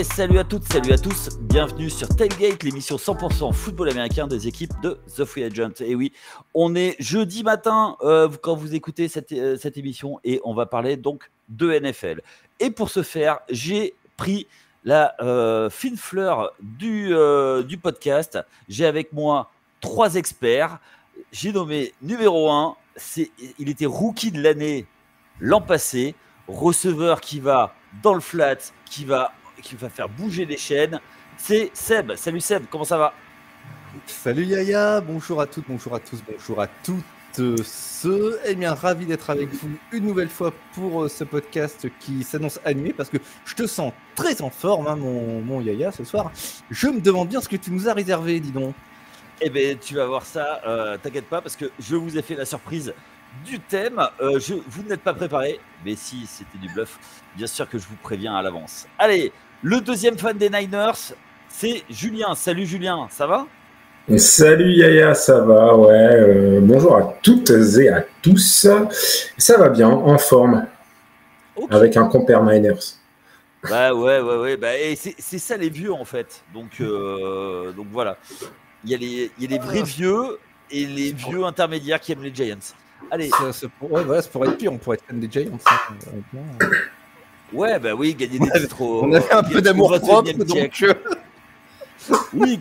Salut à toutes, salut à tous, bienvenue sur Tailgate, l'émission 100% football américain des équipes de The Free Agent. Et oui, on est jeudi matin quand vous écoutez cette émission et on va parler donc de NFL. Et pour ce faire, j'ai pris la fine fleur du podcast. J'ai avec moi 3 experts. J'ai nommé numéro 1, il était rookie de l'année l'an passé, receveur qui va dans le flat, qui va faire bouger les chaînes, c'est Seb. Salut Seb, comment ça va? Salut Yaya, bonjour à toutes, bonjour à tous, bonjour à toutes ceux. Eh bien, ravi d'être avec vous une nouvelle fois pour ce podcast qui s'annonce animé parce que je te sens très en forme, hein, mon Yaya, ce soir. Je me demande bien ce que tu nous as réservé, dis donc. Eh bien, tu vas voir ça, t'inquiète pas, parce que je vous ai fait la surprise du thème. Vous n'êtes pas préparés, mais si c'était du bluff, bien sûr que je vous préviens à l'avance. Allez, le deuxième fan des Niners, c'est Julien. Salut Julien, ça va? Salut Yaya, ça va, ouais. Bonjour à toutes et à tous. Ça va bien, en forme, okay. Avec un compère Niners. Bah ouais. Bah, et c'est ça les vieux en fait. Donc voilà. Il y a les vrais vieux et les vieux intermédiaires qui aiment les Giants. Allez. Ça pourrait être pire, on pourrait être fan des Giants. Ouais, bah oui, gagner des titres on avait un peu d'amour propre, donc... Oui,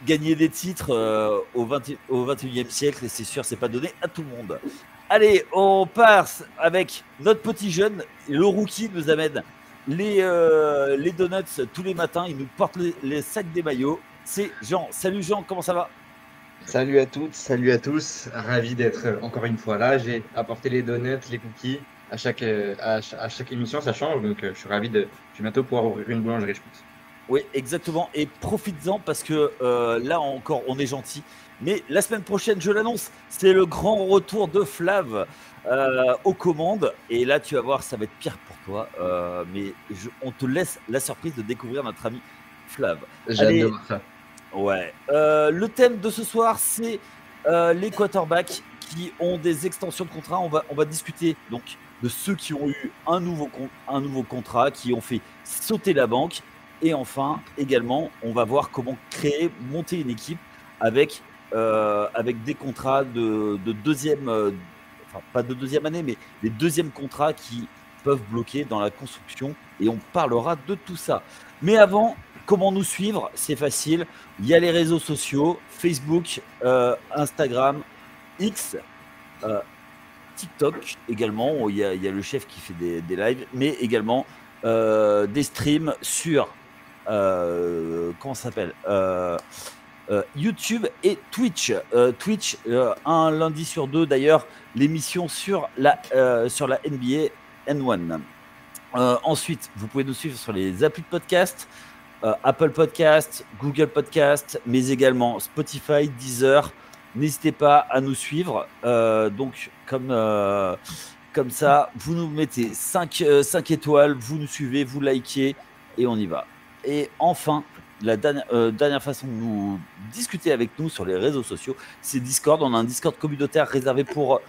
gagner des titres au 21e siècle, et c'est sûr, c'est pas donné à tout le monde. Allez, on passe avec notre petit jeune. Le rookie nous amène les donuts tous les matins. Il nous porte les sacs des maillots. C'est Jean. Salut Jean, comment ça va? Salut à toutes, salut à tous. Ravi d'être encore une fois là. J'ai apporté les donuts, les cookies. À chaque émission, ça change. Donc, je suis ravi je vais bientôt pouvoir ouvrir une boulangerie, je pense. Oui, exactement. Et profites-en parce que là encore, on est gentil. Mais la semaine prochaine, je l'annonce, c'est le grand retour de Flav aux commandes. Et là, tu vas voir, ça va être pire pour toi. Mais on te laisse la surprise de découvrir notre ami Flav. J'adore ça. Ouais. Le thème de ce soir, c'est les quarterbacks qui ont des extensions de contrat. On va discuter donc de ceux qui ont eu un nouveau contrat, qui ont fait sauter la banque. Et enfin, également, on va voir comment monter une équipe avec des contrats de deuxième, enfin pas de deuxième année, mais des deuxièmes contrats qui peuvent bloquer dans la construction. Et on parlera de tout ça. Mais avant, comment nous suivre? C'est facile. Il y a les réseaux sociaux, Facebook, Instagram, X, TikTok également. Il y a le chef qui fait des lives, mais également des streams sur comment ça s'appelle YouTube et Twitch. Twitch, un lundi sur 2 d'ailleurs, l'émission sur la NBA N1. Ensuite, vous pouvez nous suivre sur les applis de podcast, Apple Podcast, Google Podcast, mais également Spotify, Deezer. N'hésitez pas à nous suivre. Donc, comme ça, vous nous mettez 5 étoiles, vous nous suivez, vous likez et on y va. Et enfin, la dernière façon de nous discuter avec nous sur les réseaux sociaux, c'est Discord. On a un Discord communautaire réservé pour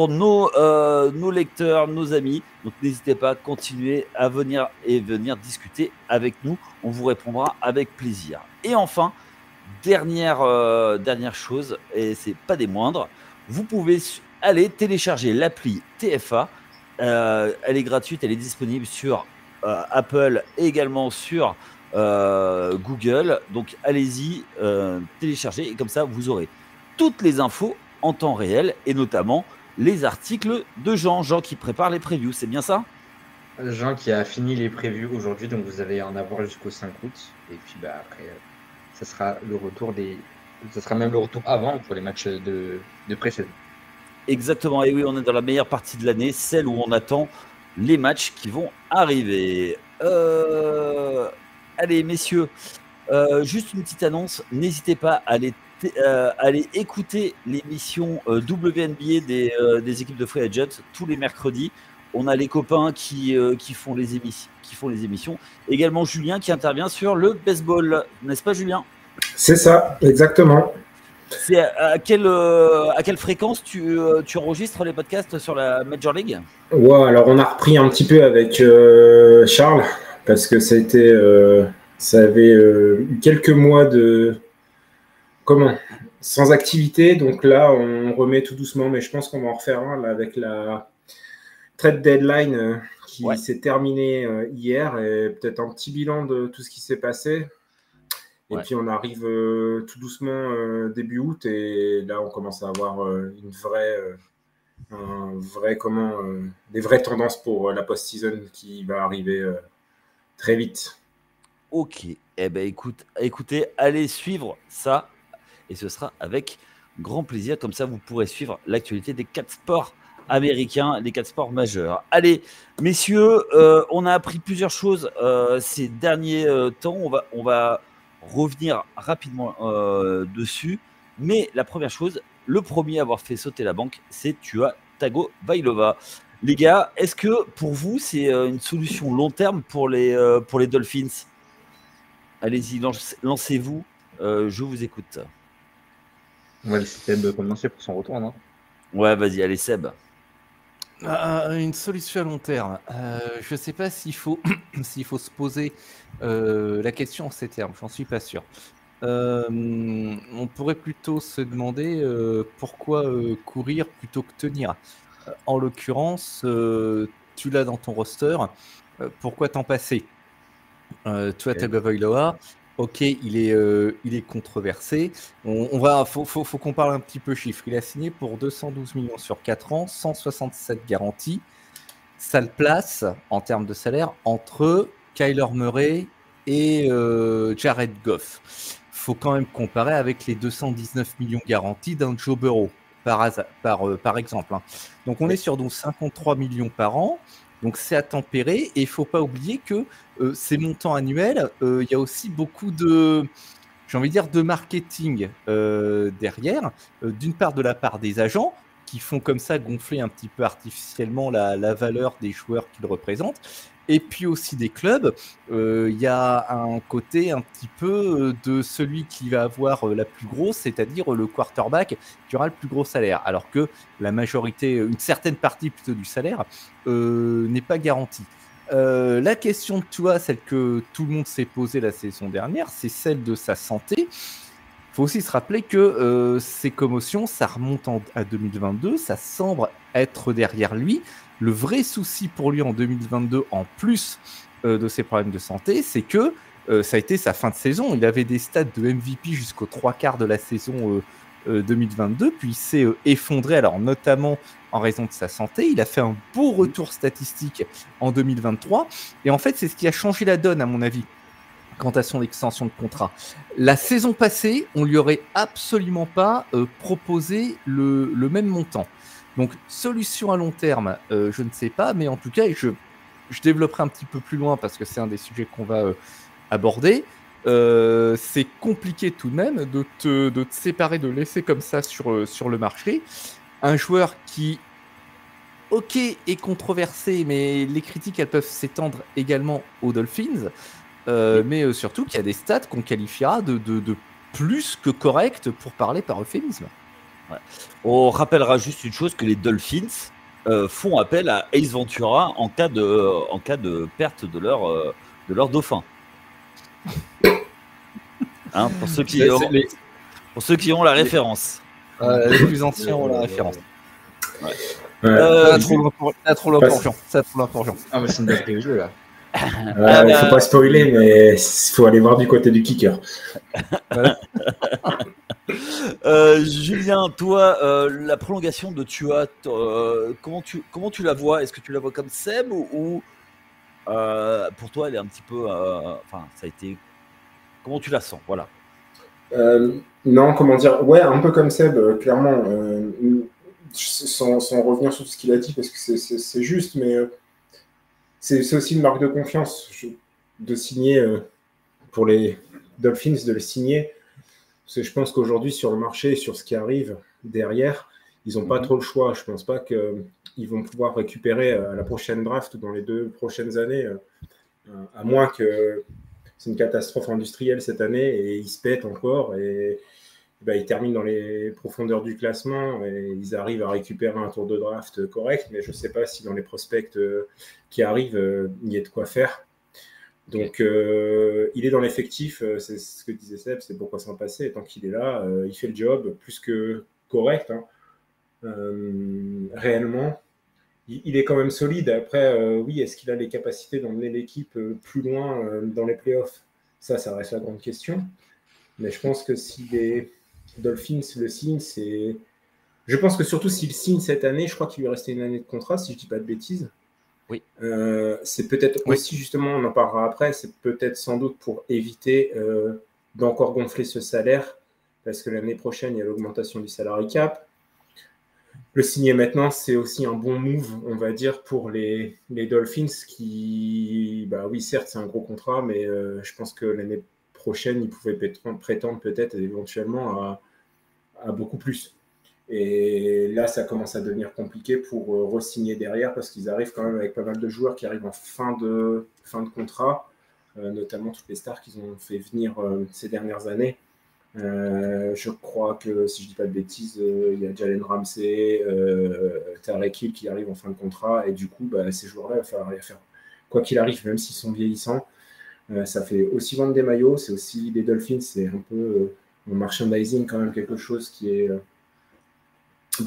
nos lecteurs, nos amis. Donc n'hésitez pas à continuer à venir discuter avec nous. On vous répondra avec plaisir. Et enfin, dernière chose, et c'est pas des moindres, vous pouvez aller télécharger l'appli TFA. Elle est gratuite, elle est disponible sur Apple et également sur Google. Donc allez-y, téléchargez, et comme ça vous aurez toutes les infos en temps réel et notamment les articles de Jean qui prépare les previews. C'est bien ça? Jean qui a fini les previews aujourd'hui, donc vous allez en avoir jusqu'au 5 août. Et puis après, ça sera le retour ça sera même le retour avant pour les matchs de pré-saison. Exactement, et oui, on est dans la meilleure partie de l'année, celle où on attend les matchs qui vont arriver. Allez, messieurs, juste une petite annonce. N'hésitez pas à aller écouter l'émission WNBA des équipes de Free Agent tous les mercredis. On a les copains qui font les émissions. Également Julien qui intervient sur le baseball. N'est-ce pas, Julien? C'est ça, exactement. C'est à quelle fréquence tu enregistres les podcasts sur la Major League? Ouais, alors on a repris un petit peu avec Charles parce que ça avait eu quelques mois sans activité. Donc là, on remet tout doucement, mais je pense qu'on va en refaire un là, avec la trade deadline qui s'est terminée hier, et peut-être un petit bilan de tout ce qui s'est passé. Et puis on arrive tout doucement début août, et là on commence à avoir des vraies tendances pour la post-season qui va arriver très vite. Ok, eh ben écoutez, allez suivre ça, et ce sera avec grand plaisir. Comme ça, vous pourrez suivre l'actualité des 4 sports américains, les 4 sports majeurs. Allez, messieurs, on a appris plusieurs choses ces derniers temps. On va revenir rapidement dessus. Mais la première chose, le premier à avoir fait sauter la banque, c'est Tua Tagovailoa. Les gars, est-ce que pour vous, c'est une solution long terme pour les Dolphins? Allez-y, lancez-vous. Je vous écoute. On va laisser Seb commencer pour son retour, non? Ouais, vas-y, allez, Seb. Une solution à long terme. Je ne sais pas s'il faut se poser la question en ces termes. J'en suis pas sûr. On pourrait plutôt se demander pourquoi courir plutôt que tenir. En l'occurrence, tu l'as dans ton roster. Pourquoi t'en passer? Tua Tagovailoa, ok, il est controversé. Faut qu'on parle un petit peu chiffres. Il a signé pour 212 millions sur 4 ans, 167 garanties. Ça le place, en termes de salaire, entre Kyler Murray et Jared Goff. Faut quand même comparer avec les 219 millions garantis d'un Joe Burrow, par exemple. Donc on est sur 53 millions par an. Donc c'est à tempérer, et il ne faut pas oublier que ces montants annuels, il y a aussi beaucoup de marketing derrière, d'une part de la part des agents qui font comme ça gonfler un petit peu artificiellement la valeur des joueurs qu'ils représentent, et puis aussi des clubs. Il y a un côté un petit peu de celui qui va avoir la plus grosse, c'est-à-dire le quarterback qui aura le plus gros salaire, alors que la majorité, une certaine partie plutôt du salaire n'est pas garantie. La question de Tua, celle que tout le monde s'est posée la saison dernière, c'est celle de sa santé. Il faut aussi se rappeler que ces commotions, ça remonte à 2022, ça semble être derrière lui. Le vrai souci pour lui en 2022, en plus de ses problèmes de santé, c'est que ça a été sa fin de saison. Il avait des stats de MVP jusqu'aux 3/4 de la saison 2022, puis il s'est effondré, alors notamment en raison de sa santé. Il a fait un beau retour statistique en 2023, et en fait, c'est ce qui a changé la donne, à mon avis, quant à son extension de contrat. La saison passée, on lui aurait absolument pas proposé le même montant. Donc, solution à long terme, je ne sais pas, mais en tout cas, je développerai un petit peu plus loin parce que c'est un des sujets qu'on va aborder. C'est compliqué tout de même de te séparer, de laisser comme ça sur le marché un joueur qui, ok, est controversé, mais les critiques, elles peuvent s'étendre également aux Dolphins, mais surtout qu'il y a des stats qu'on qualifiera de plus que correctes, pour parler par euphémisme. Ouais. On rappellera juste une chose, que les Dolphins font appel à Ace Ventura en cas de perte de leur dauphin. Hein, pour ceux qui ont la référence. Les plus anciens ont la référence. Ouais. Ça a trop l'important. Ah, mais c'est une belle jeu là. Il ne faut pas spoiler, mais il faut aller voir du côté du kicker. Julien, toi, la prolongation de Tua, comment tu la vois? Est-ce que tu la vois comme Seb, ou pour toi elle est un petit peu, ça a été, comment tu la sens? Voilà. Non, comment dire, ouais, un peu comme Seb, clairement, sans revenir sur tout ce qu'il a dit, parce que c'est juste, mais c'est aussi une marque de confiance de signer pour les Dolphins, de le signer. Parce que je pense qu'aujourd'hui, sur le marché, sur ce qui arrive derrière, ils n'ont pas trop le choix. Je ne pense pas qu'ils vont pouvoir récupérer à la prochaine draft ou dans les 2 prochaines années, à moins que c'est une catastrophe industrielle cette année et ils se pètent encore et ils terminent dans les profondeurs du classement et ils arrivent à récupérer un tour de draft correct. Mais je ne sais pas si dans les prospects qui arrivent, il y a de quoi faire. Donc, il est dans l'effectif, c'est ce que disait Seb, c'est pourquoi s'en passer. Et tant qu'il est là, il fait le job plus que correct. Hein. Réellement, il est quand même solide. Après, oui, est-ce qu'il a les capacités d'emmener l'équipe plus loin dans les playoffs? Ça reste la grande question. Mais je pense que si les Dolphins le signent, c'est... Je pense que surtout s'il signe cette année, je crois qu'il lui restait une année de contrat, si je ne dis pas de bêtises. Oui. C'est peut-être aussi, justement, on en parlera après, c'est peut-être sans doute pour éviter d'encore gonfler ce salaire, parce que l'année prochaine, il y a l'augmentation du salary cap. Le signer maintenant, c'est aussi un bon move, on va dire, pour les Dolphins qui, bah oui, certes, c'est un gros contrat, mais je pense que l'année prochaine, ils pouvaient prétendre peut-être éventuellement à beaucoup plus. Et là, ça commence à devenir compliqué pour re-signer derrière parce qu'ils arrivent quand même avec pas mal de joueurs qui arrivent en fin de contrat, notamment toutes les stars qu'ils ont fait venir ces dernières années. Je crois que, si je ne dis pas de bêtises, il y a Jalen Ramsey, Tarek Hill qui arrivent en fin de contrat. Et du coup, bah, ces joueurs-là, il va falloir rien faire. Quoi qu'il arrive, même s'ils sont vieillissants, ça fait aussi vendre des maillots. C'est aussi les Dolphins, c'est un peu en merchandising quand même quelque chose qui est...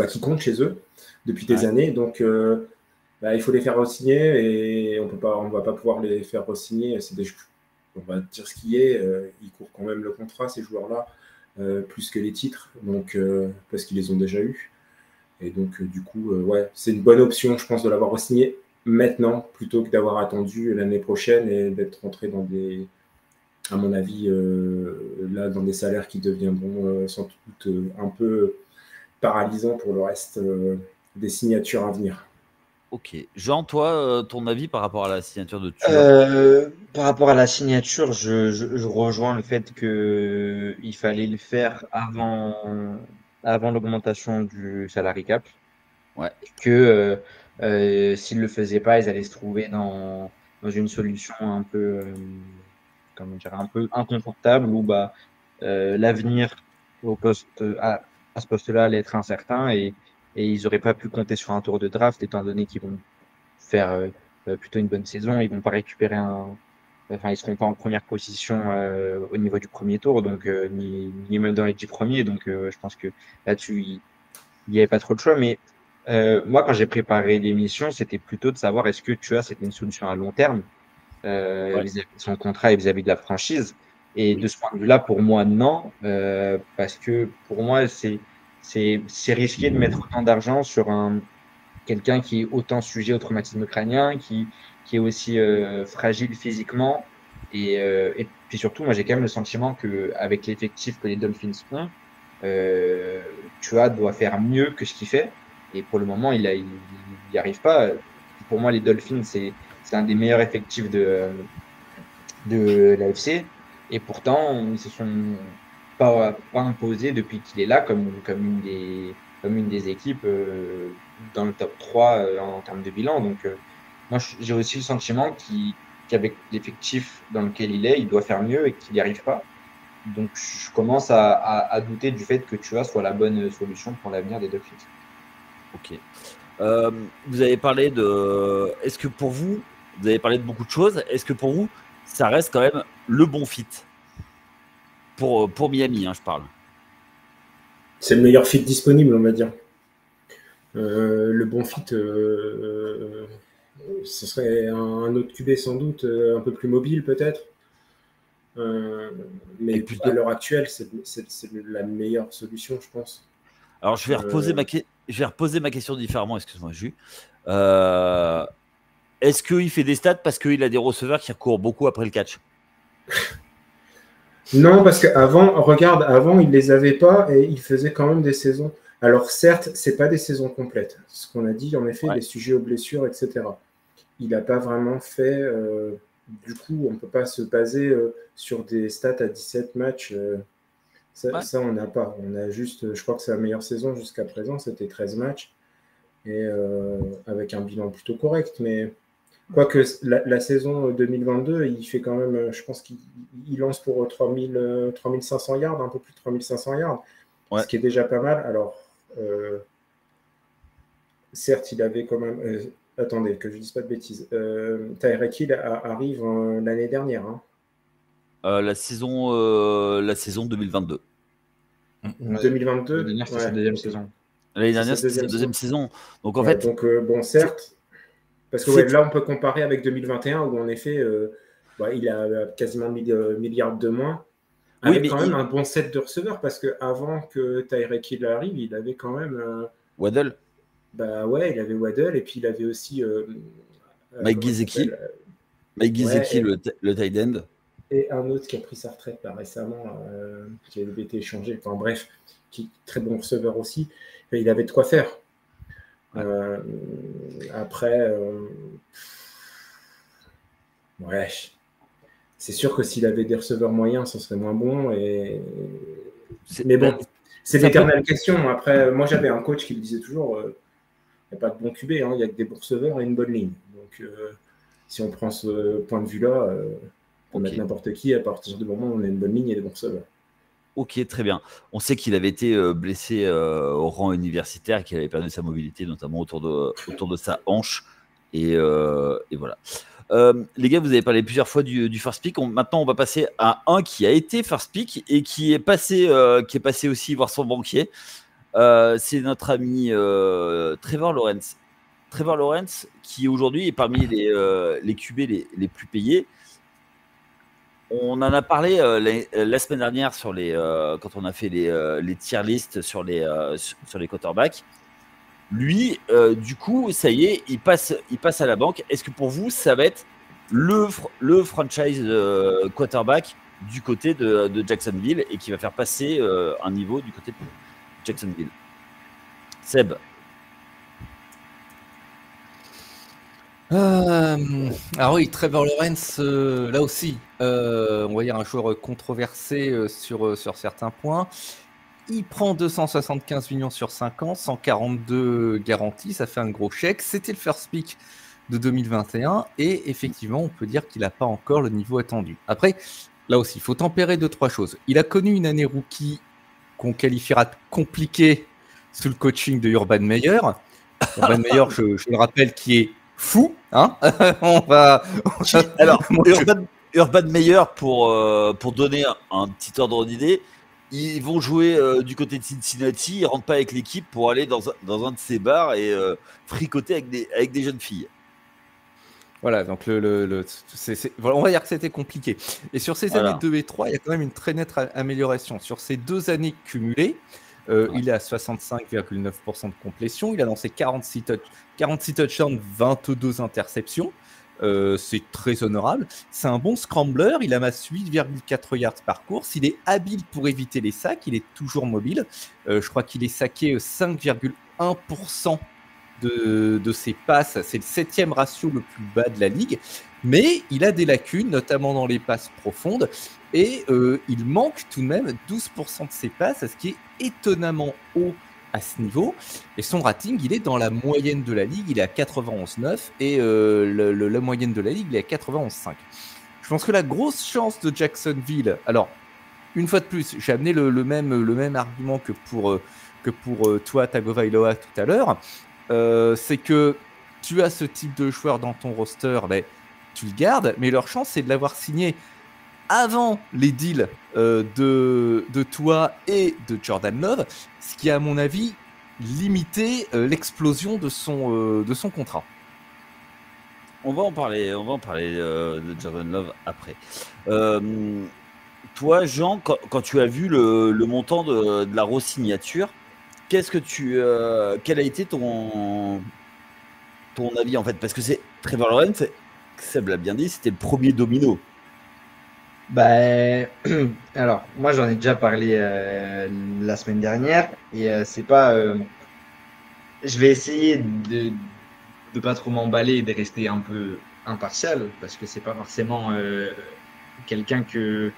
qui comptent chez eux depuis des années. Donc, il faut les faire re-signer et on ne va pas pouvoir les faire re-signer. On va dire ce qui est. Ils courent quand même le contrat, ces joueurs-là, plus que les titres, donc, parce qu'ils les ont déjà eus. Et donc, du coup, c'est une bonne option, je pense, de l'avoir re-signé maintenant, plutôt que d'avoir attendu l'année prochaine et d'être rentré dans des... à mon avis, là, dans des salaires qui deviendront sans doute un peu paralysant pour le reste des signatures à venir. Ok. Jean, toi, ton avis par rapport à la signature de Tua? Par rapport à la signature, je rejoins le fait que il fallait le faire avant l'augmentation du salary cap. Ouais. Que s'ils le faisaient pas, ils allaient se trouver dans une solution un peu, comment dire, un peu inconfortable où l'avenir au poste à ce poste-là allait être incertain et ils n'auraient pas pu compter sur un tour de draft étant donné qu'ils vont faire plutôt une bonne saison. Ils vont pas récupérer enfin, ils seront pas en première position au niveau du premier tour, donc ni même dans les 10 premiers. Donc, je pense que là-dessus, il n'y avait pas trop de choix. Mais moi, quand j'ai préparé l'émission, c'était plutôt de savoir est-ce que tu as c'était une solution à long terme vis-à-vis de son contrat et vis-à-vis de la franchise. Et de ce point de vue-là, pour moi, non, parce que pour moi, c'est risqué de mettre autant d'argent sur quelqu'un qui est autant sujet au traumatisme crânien, qui est aussi fragile physiquement. Et puis surtout, moi, j'ai quand même le sentiment qu'avec l'effectif que les Dolphins ont, Tua doit faire mieux que ce qu'il fait. Et pour le moment, il y arrive pas. Pour moi, les Dolphins, c'est un des meilleurs effectifs de l'AFC. Et pourtant, ils se sont pas imposés depuis qu'il est là comme une des équipes dans le top 3 en termes de bilan. Donc, moi, j'ai aussi le sentiment qu'avec l'effectif dans lequel il doit faire mieux et qu'il n'y arrive pas. Donc, je commence à douter du fait que Tua soit la bonne solution pour l'avenir des Dolphins. Ok. Vous avez parlé de... Est-ce que pour vous, vous avez parlé de beaucoup de choses, est-ce que pour vous, ça reste quand même le bon fit pour Miami, je parle. C'est le meilleur fit disponible, on va dire. Le bon fit, ce serait un autre QB sans doute, un peu plus mobile peut-être. Mais à l'heure actuelle, c'est la meilleure solution, je pense. Alors, je vais reposer ma question différemment, excuse-moi, Jus. Est-ce qu'il fait des stats parce qu'il a des receveurs qui recourent beaucoup après le catch? Non, parce qu'avant, il les avait pas et il faisait quand même des saisons. Alors certes, c'est pas des saisons complètes. Ce qu'on a dit, en effet, des sujets aux blessures, etc. Il n'a pas vraiment fait... du coup, on ne peut pas se baser sur des stats à 17 matchs. Ça, on n'a pas. On a juste... Je crois que c'est la meilleure saison jusqu'à présent. C'était 13 matchs. Et avec un bilan plutôt correct. Mais quoique la saison 2022, il fait quand même... Je pense qu'il lance pour 3500 yards, un peu plus de 3500 yards. Ce qui est déjà pas mal. Alors... certes, il avait quand même... Attendez, que je ne dise pas de bêtises. Tyreek Hill arrive l'année dernière. Hein. La saison 2022. 2022. L'année dernière, c'est sa deuxième saison. L'année dernière, c'était sa deuxième saison. Donc en ouais, fait. Donc bon, certes. Parce que là, on peut comparer avec 2021 où en effet, il a quasiment milliards de moins. Avec quand même un bon set de receveurs parce qu'avant que Tyreek Hill arrive, il avait quand même. Waddle. Bah ouais, il avait Waddle et puis il avait aussi. Mike Gesicki. Mike Gesicki, le tight end. Et un autre qui a pris sa retraite là, récemment, qui avait été échangé. Enfin bref, très bon receveur aussi. Et il avait de quoi faire. Ouais. Après, ouais. C'est sûr que s'il avait des receveurs moyens, ce serait moins bon. Mais bon, c'est l'éternelle question. Après, moi, j'avais un coach qui me disait toujours il n'y a pas de bon QB, hein, il n'y a que des bons receveurs et une bonne ligne. Donc, si on prend ce point de vue-là, on peut mettre n'importe qui à partir du moment où on a une bonne ligne et des bons receveurs. Ok, très bien. On sait qu'il avait été blessé au rang universitaire, qu'il avait perdu sa mobilité, notamment autour de sa hanche. Et voilà. Les gars, vous avez parlé plusieurs fois du first pick. Maintenant, on va passer à un qui a été first pick et qui est passé aussi voir son banquier. C'est notre ami Trevor Lawrence. Trevor Lawrence, qui aujourd'hui est parmi les QB les plus payés. On en a parlé la semaine dernière quand on a fait les tier lists sur les quarterbacks. Lui, du coup, ça y est, il passe à la banque. Est-ce que pour vous, ça va être le franchise quarterback du côté de Jacksonville et qui va faire passer un niveau du côté de Jacksonville? Seb. Alors oui, Trevor Lawrence, là aussi, on va dire un joueur controversé sur certains points. Il prend 275 millions sur 5 ans, 142 garanties, ça fait un gros chèque. C'était le first pick de 2021 et effectivement, on peut dire qu'il n'a pas encore le niveau attendu. Après, là aussi, il faut tempérer 2-3 choses. Il a connu une année rookie qu'on qualifiera de compliquée sous le coaching de Urban Meyer. Urban Meyer, je le rappelle, qui est fou, hein. Alors, Urban Meyer, pour donner un petit ordre d'idée, ils vont jouer du côté de Cincinnati, ils rentrent pas avec l'équipe pour aller dans un de ces bars et fricoter avec des jeunes filles. Voilà, donc on va dire que c'était compliqué. Et sur ces années 2 et 3, il y a quand même une très nette amélioration. Sur ces 2 années cumulées, il est à 65,9% de complétion. Il a lancé 46 touchdowns, 22 interceptions. C'est très honorable. C'est un bon scrambler. Il amasse 8,4 yards par course. Il est habile pour éviter les sacs. Il est toujours mobile. Je crois qu'il est saqué 5,1% de ses passes. C'est le 7e ratio le plus bas de la ligue. Mais il a des lacunes, notamment dans les passes profondes. Et il manque tout de même 12% de ses passes, ce qui est étonnamment haut à ce niveau. Et son rating, il est dans la moyenne de la ligue. Il est à 91,9 et la moyenne de la ligue, il est à 91,5. Je pense que la grosse chance de Jacksonville... Alors, une fois de plus, j'ai amené le même argument que pour toi, Tagovailoa, tout à l'heure. C'est que tu as ce type de joueur dans ton roster, tu le gardes, mais leur chance, c'est de l'avoir signé avant les deals de toi et de Jordan Love, ce qui a, à mon avis, limité l'explosion de son contrat. On va en parler de Jordan Love après. Toi, Jean, quand tu as vu le montant de la re-signature, quel a été ton avis en fait? Parce que c'est Trevor Lawrence, Seb l'a bien dit, c'était le premier domino. Alors, moi j'en ai déjà parlé la semaine dernière et c'est pas. Je vais essayer de pas trop m'emballer et de rester un peu impartial parce que c'est pas forcément quelqu'un que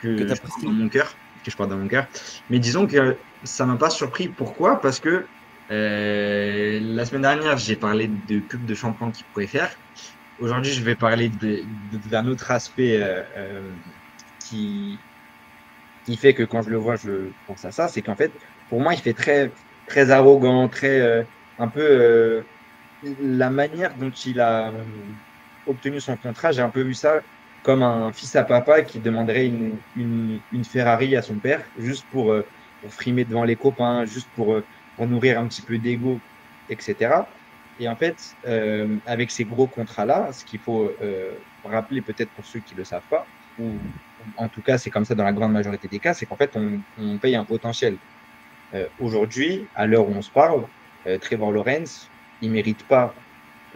je porte dans mon cœur, mais disons que ça m'a pas surpris. Pourquoi? Parce que la semaine dernière j'ai parlé de coupe de champion qu'il pourrait faire. Aujourd'hui, je vais parler d'un autre aspect qui fait que quand je le vois, je pense à ça. C'est qu'en fait, pour moi, il fait très, très arrogant, très un peu la manière dont il a obtenu son contrat, j'ai un peu vu ça comme un fils à papa qui demanderait une Ferrari à son père, juste pour frimer devant les copains, juste pour nourrir un petit peu d'ego, etc. Et en fait, avec ces gros contrats-là, ce qu'il faut rappeler peut-être pour ceux qui ne le savent pas, ou en tout cas c'est comme ça dans la grande majorité des cas, c'est qu'en fait on paye un potentiel. Aujourd'hui, à l'heure où on se parle, Trevor Lawrence, il ne mérite pas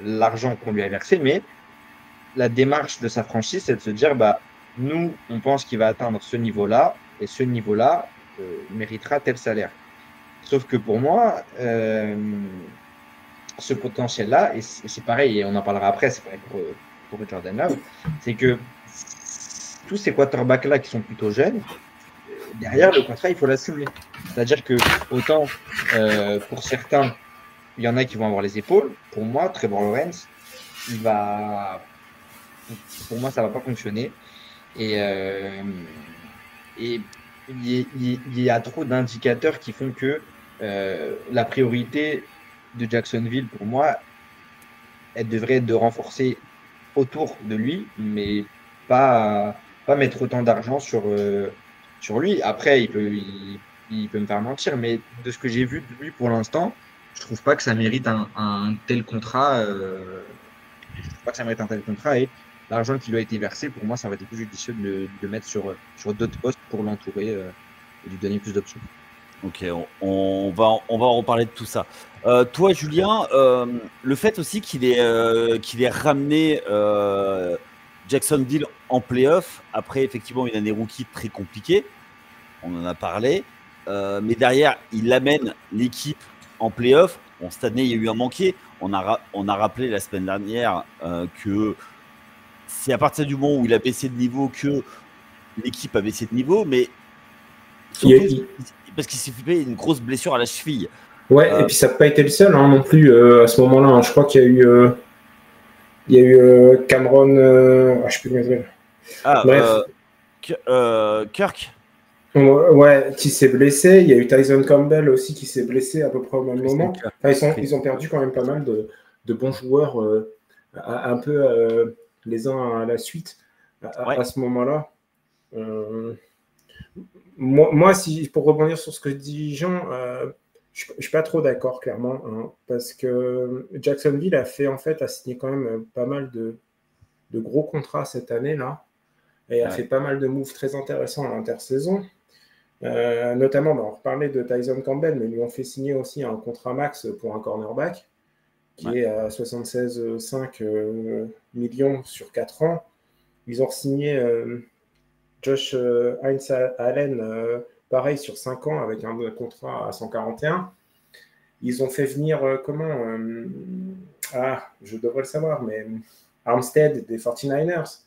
l'argent qu'on lui a versé, mais la démarche de sa franchise, c'est de se dire, bah, nous, on pense qu'il va atteindre ce niveau-là, et ce niveau-là méritera tel salaire. Sauf que pour moi, ce potentiel-là, et c'est pareil, et on en parlera après, c'est pareil pour Jordan Love, c'est que tous ces quarterbacks-là qui sont plutôt jeunes, derrière le contrat, il faut l'assumer. C'est-à-dire que autant pour certains, il y en a qui vont avoir les épaules. Pour moi, Trevor Lawrence, pour moi, ça va pas fonctionner. Et il y a trop d'indicateurs qui font que la priorité de Jacksonville, pour moi, elle devrait être de renforcer autour de lui, mais pas mettre autant d'argent sur lui. Après, il peut me faire mentir, mais de ce que j'ai vu de lui pour l'instant, je trouve pas que ça mérite un tel contrat. Je trouve pas que ça mérite un tel contrat, et l'argent qui lui a été versé, pour moi, ça aurait été plus judicieux de le mettre sur d'autres postes pour l'entourer et lui donner plus d'options. Ok, on va en reparler de tout ça. Toi, Julien, le fait aussi qu'il ait ramené Jacksonville en playoff, après effectivement une année rookie très compliquée, on en a parlé, mais derrière, il amène l'équipe en playoff. Bon, cette année, il y a eu un manqué. On a rappelé la semaine dernière que c'est à partir du moment où il a baissé de niveau que l'équipe a baissé de niveau, mais surtout parce qu'il s'est fait une grosse blessure à la cheville. Ouais, et puis ça n'a pas été le seul non plus à ce moment-là. Hein. Je crois qu'il y a eu Cameron, je ne sais plus comment il s'appelle. Kirk. Ouais, qui s'est blessé. Il y a eu Tyson Campbell aussi qui s'est blessé à peu près au même moment. Enfin, ils ont perdu quand même pas mal de bons joueurs un peu les uns à la suite à ce moment-là. Moi, pour rebondir sur ce que dit Jean, je ne suis pas trop d'accord, clairement, hein, parce que Jacksonville a signé quand même pas mal de gros contrats cette année-là, et a fait pas mal de moves très intéressants à l'intersaison. Notamment, on reparlait de Tyson Campbell, mais ils lui ont fait signer aussi un contrat max pour un cornerback qui est à 76,5 millions sur 4 ans. Ils ont signé Josh Hines Allen, pareil, sur 5 ans, avec un contrat à 141. Ils ont fait venir, je devrais le savoir, mais Armstead des 49ers,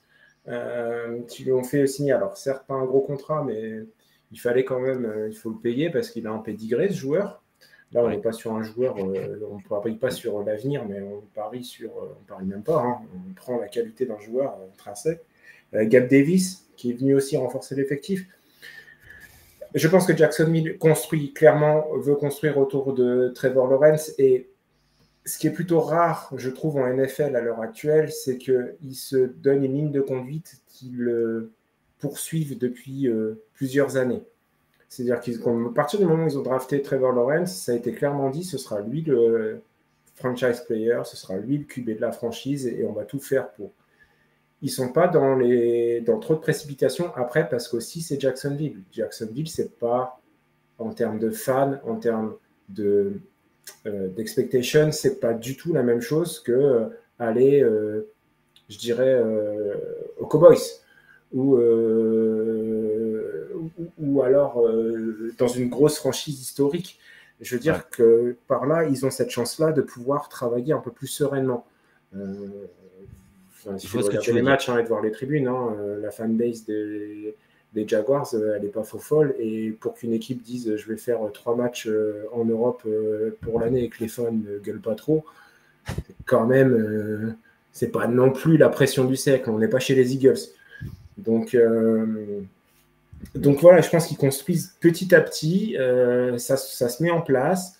qui lui ont fait signer, alors certes pas un gros contrat, mais il fallait quand même, il faut le payer parce qu'il a un pédigré, ce joueur. Là, on n'est pas sur un joueur, on ne parie pas sur l'avenir, mais on parie même pas, hein, on prend la qualité d'un joueur intrinsèque. Gab Davis, qui est venu aussi renforcer l'effectif. Je pense que Jacksonville veut construire autour de Trevor Lawrence, et ce qui est plutôt rare, je trouve, en NFL à l'heure actuelle, c'est qu'ils se donnent une ligne de conduite qu'ils poursuivent depuis plusieurs années. C'est-à-dire qu'à partir du moment où ils ont drafté Trevor Lawrence, ça a été clairement dit, ce sera lui le franchise player, ce sera lui le QB de la franchise, et on va tout faire pour. Ils ne sont pas dans trop de précipitation après, parce qu'aussi c'est Jacksonville. Jacksonville, c'est pas, en termes de fans, en termes d'expectation, c'est pas du tout la même chose que aller, je dirais, aux Cowboys ou alors dans une grosse franchise historique. Je veux dire que par là, ils ont cette chance-là de pouvoir travailler un peu plus sereinement. Il faut regarder les matchs et de voir les tribunes. La fanbase des Jaguars, elle n'est pas faux folle. Et pour qu'une équipe dise je vais faire 3 matchs en Europe pour l'année et que les fans ne gueulent pas trop, quand même, c'est pas non plus la pression du siècle. On n'est pas chez les Eagles. Donc voilà, je pense qu'ils construisent petit à petit. Ça se met en place.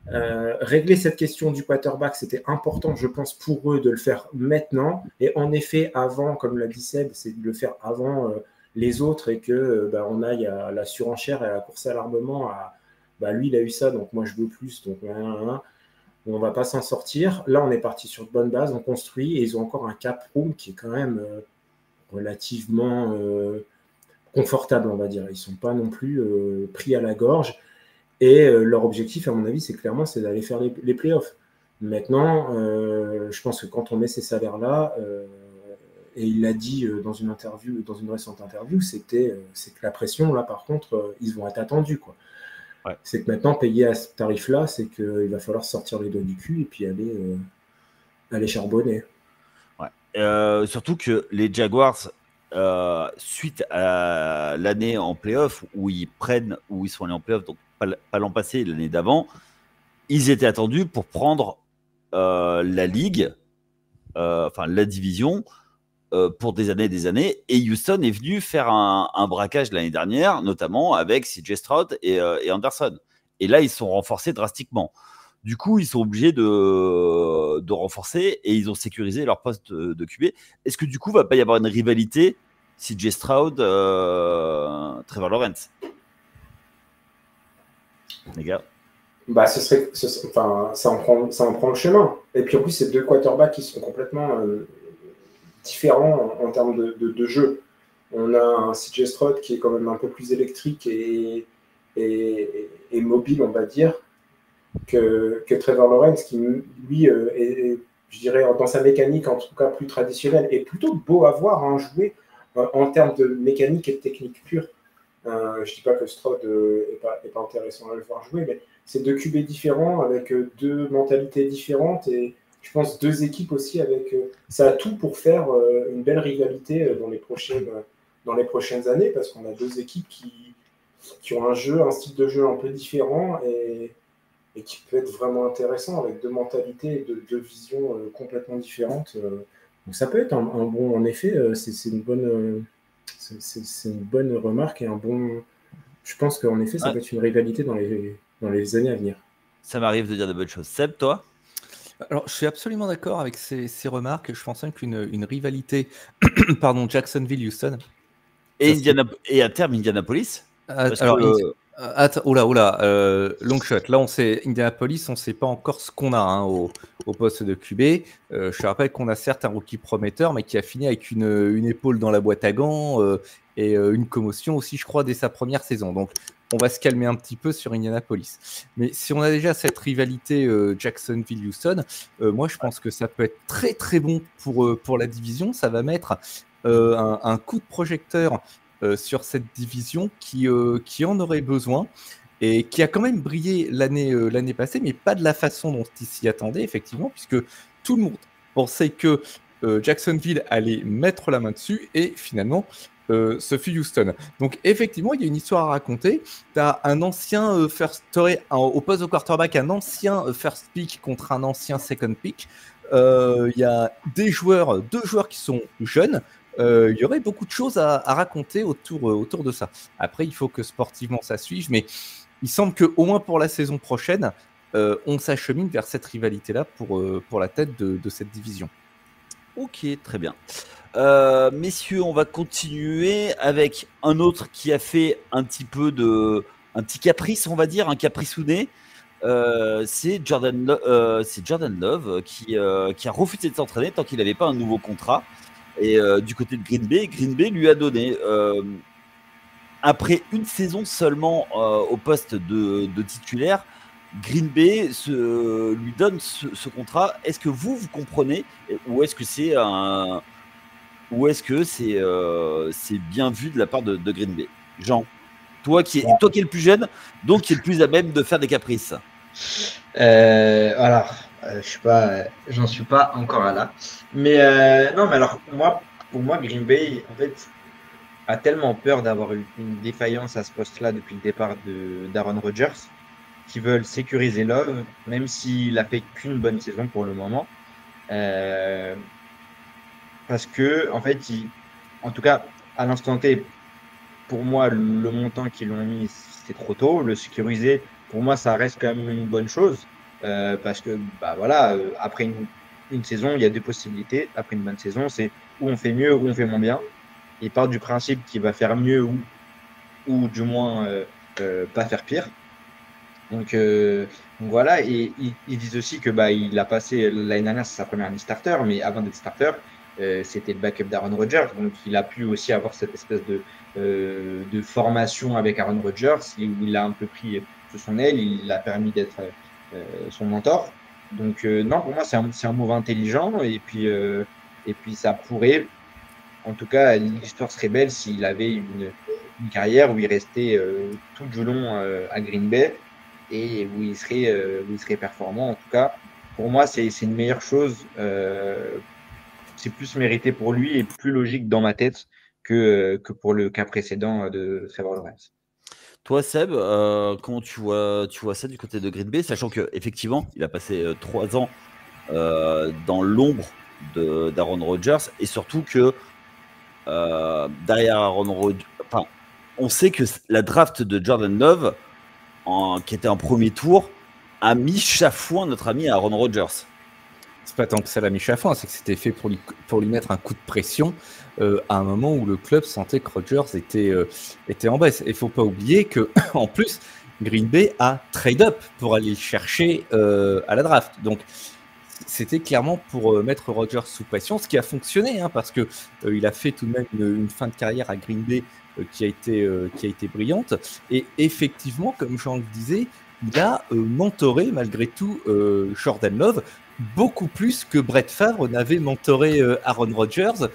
Régler cette question du quarterback, c'était important, je pense, pour eux de le faire maintenant. Et en effet, avant, comme l'a dit Seb, c'est de le faire avant les autres et que on aille à la surenchère et à la course à l'armement. Lui, il a eu ça, donc moi, je veux plus. Donc, on ne va pas s'en sortir. Là, on est parti sur de bonnes bases, on construit et ils ont encore un cap room qui est quand même relativement confortable, on va dire. Ils ne sont pas non plus pris à la gorge. Et leur objectif, à mon avis, c'est d'aller faire les playoffs. Maintenant, je pense que quand on met ces salaires-là, et il l'a dit dans une récente interview, c'est que la pression, là, par contre, ils vont être attendus, quoi. Ouais. C'est que maintenant, payer à ce tarif-là, c'est qu'il va falloir sortir les doigts du cul et puis aller charbonner. Ouais. Surtout que les Jaguars, suite à l'année en playoff où ils sont allés en playoff, donc pas l'an passé, l'année d'avant, ils étaient attendus pour prendre la ligue, la division, pour des années. Et Houston est venu faire un braquage l'année dernière, notamment avec CJ Stroud et Anderson. Et là, ils sont renforcés drastiquement. Du coup, ils sont obligés de renforcer et ils ont sécurisé leur poste de QB. Est-ce que du coup, il ne va pas y avoir une rivalité CJ Stroud, Trevor Lawrence? Les gars, ça en prend le chemin. Et puis en plus, c'est deux quarterbacks qui sont complètement différents en termes de jeu. On a un CJ Stroud qui est quand même un peu plus électrique et mobile, on va dire, que Trevor Lawrence, qui lui est, je dirais, dans sa mécanique en tout cas plus traditionnelle, et plutôt beau à voir jouer en termes de mécanique et de technique pure. Je ne dis pas que Stroud n'est pas intéressant à le voir jouer, mais c'est deux QB différents avec deux mentalités différentes et je pense deux équipes aussi avec ça a tout pour faire une belle rivalité dans les prochaines années parce qu'on a deux équipes qui ont un style de jeu un peu différent et qui peut être vraiment intéressant avec deux mentalités et deux visions complètement différentes. Donc ça peut être un bon, en effet, c'est une bonne. C'est une bonne remarque et je pense qu'en effet, ça peut être une rivalité dans les années à venir. Ça m'arrive de dire de bonnes choses. Seb, toi? Alors, je suis absolument d'accord avec ces remarques. Je pense même qu'une rivalité, Jacksonville-Houston. Et à terme, Indianapolis. Long shot. Là, Indianapolis, on ne sait pas encore ce qu'on a au poste de QB. Je te rappelle qu'on a certes un rookie prometteur, mais qui a fini avec une épaule dans la boîte à gants et une commotion aussi, je crois, dès sa première saison. Donc, on va se calmer un petit peu sur Indianapolis. Mais si on a déjà cette rivalité Jacksonville-Houston, moi, je pense que ça peut être très, très bon pour la division. Ça va mettre un coup de projecteur sur cette division qui en aurait besoin et qui a quand même brillé l'année passée, mais pas de la façon dont il s'y attendait, effectivement, puisque tout le monde pensait que Jacksonville allait mettre la main dessus et finalement ce fut Houston. Donc effectivement, il y a une histoire à raconter. Tu as un ancien au poste de quarterback, un ancien first pick contre un ancien second pick. Il y a deux joueurs qui sont jeunes. Il y aurait beaucoup de choses à raconter autour de ça. Après, il faut que sportivement ça suive, mais il semble qu'au moins pour la saison prochaine, on s'achemine vers cette rivalité-là pour la tête de cette division. Ok, très bien. Messieurs, on va continuer avec un autre qui a fait un petit caprice, on va dire, un capricounet. C'est Jordan Love qui a refusé de s'entraîner tant qu'il n'avait pas un nouveau contrat. Et du côté de Green Bay lui a donné, après une saison seulement au poste de titulaire, Green Bay lui donne ce contrat. Est-ce que vous comprenez ou est-ce que c'est bien vu de la part de Green Bay? Jean, toi qui es le plus jeune, donc qui est le plus à même de faire des caprices. J'en suis pas encore là. Mais non, mais alors pour moi, Green Bay, en fait, a tellement peur d'avoir une défaillance à ce poste-là depuis le départ d'Aaron Rodgers, qu'ils veulent sécuriser Love, même s'il a fait qu'une bonne saison pour le moment. Parce que, en fait, en tout cas, à l'instant T, pour moi, le montant qu'ils l'ont mis, c'est trop tôt. Le sécuriser, pour moi, ça reste quand même une bonne chose. parce que voilà, après une saison, il y a deux possibilités. Après une bonne saison, c'est où on fait mieux, ou on fait moins bien. Il part du principe qu'il va faire mieux ou du moins pas faire pire. Donc voilà, et ils disent aussi que il a passé l'année dernière, c'est sa première année starter, mais avant d'être starter, c'était le backup d'Aaron Rodgers, donc il a pu aussi avoir cette espèce de formation avec Aaron Rodgers, où il a un peu pris sous son aile, il l'a permis d'être son mentor. Donc non, pour moi c'est un move intelligent, et puis ça pourrait, en tout cas, l'histoire serait belle s'il avait une carrière où il restait tout du long à Green Bay et où il serait performant. En tout cas, pour moi, c'est une meilleure chose. C'est plus mérité pour lui et plus logique dans ma tête que pour le cas précédent de Trevor Lawrence. Toi, Seb, comment tu vois ça du côté de Green Bay, sachant qu'effectivement, il a passé 3 ans dans l'ombre d'Aaron Rodgers, et surtout que derrière Aaron Rodgers, enfin, on sait que la draft de Jordan Love, qui était en premier tour, a mis chafouin notre ami Aaron Rodgers. C'est pas tant que ça l'a mis chafouin, c'est que c'était fait pour lui mettre un coup de pression à un moment où le club sentait que Rodgers était en baisse. Et il faut pas oublier que en plus, Green Bay a trade up pour aller le chercher à la draft. Donc c'était clairement pour mettre Rodgers sous pression, ce qui a fonctionné, hein, parce que il a fait tout de même une fin de carrière à Green Bay qui a été brillante. Et effectivement, comme Jean le disait, il a mentoré malgré tout Jordan Love beaucoup plus que Brett Favre n'avait mentoré Aaron Rodgers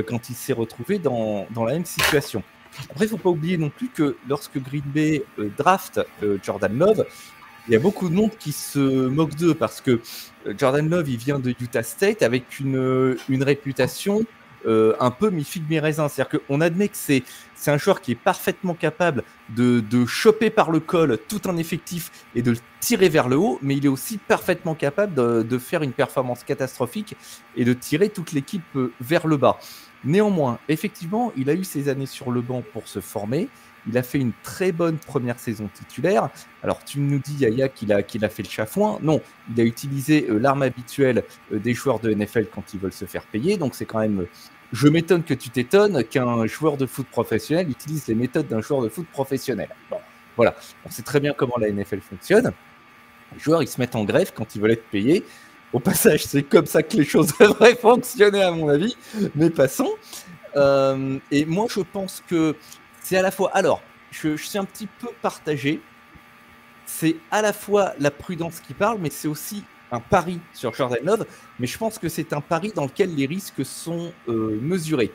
quand il s'est retrouvé dans la même situation. Après, il ne faut pas oublier non plus que lorsque Green Bay draft Jordan Love, il y a beaucoup de monde qui se moque d'eux parce que Jordan Love, il vient de Utah State avec une réputation un peu mi-figue mi-raisin. C'est-à-dire qu'on admet que c'est un joueur qui est parfaitement capable de choper par le col tout un effectif et de le tirer vers le haut, mais il est aussi parfaitement capable de faire une performance catastrophique et de tirer toute l'équipe vers le bas. Néanmoins, effectivement, il a eu ses années sur le banc pour se former. Il a fait une très bonne première saison titulaire. Alors, tu nous dis, Yaya, qu'il a fait le chafouin. Non, il a utilisé l'arme habituelle des joueurs de NFL quand ils veulent se faire payer. Donc, c'est quand même... Je m'étonne que tu t'étonnes qu'un joueur de foot professionnel utilise les méthodes d'un joueur de foot professionnel. Bon, voilà, on sait très bien comment la NFL fonctionne. Les joueurs, ils se mettent en grève quand ils veulent être payés. Au passage, c'est comme ça que les choses devraient fonctionner, à mon avis. Mais passons. Et moi, je pense que c'est à la fois... Alors, je suis un petit peu partagé. C'est à la fois la prudence qui parle, mais c'est aussi un pari sur Jordan Love. Mais je pense que c'est un pari dans lequel les risques sont mesurés.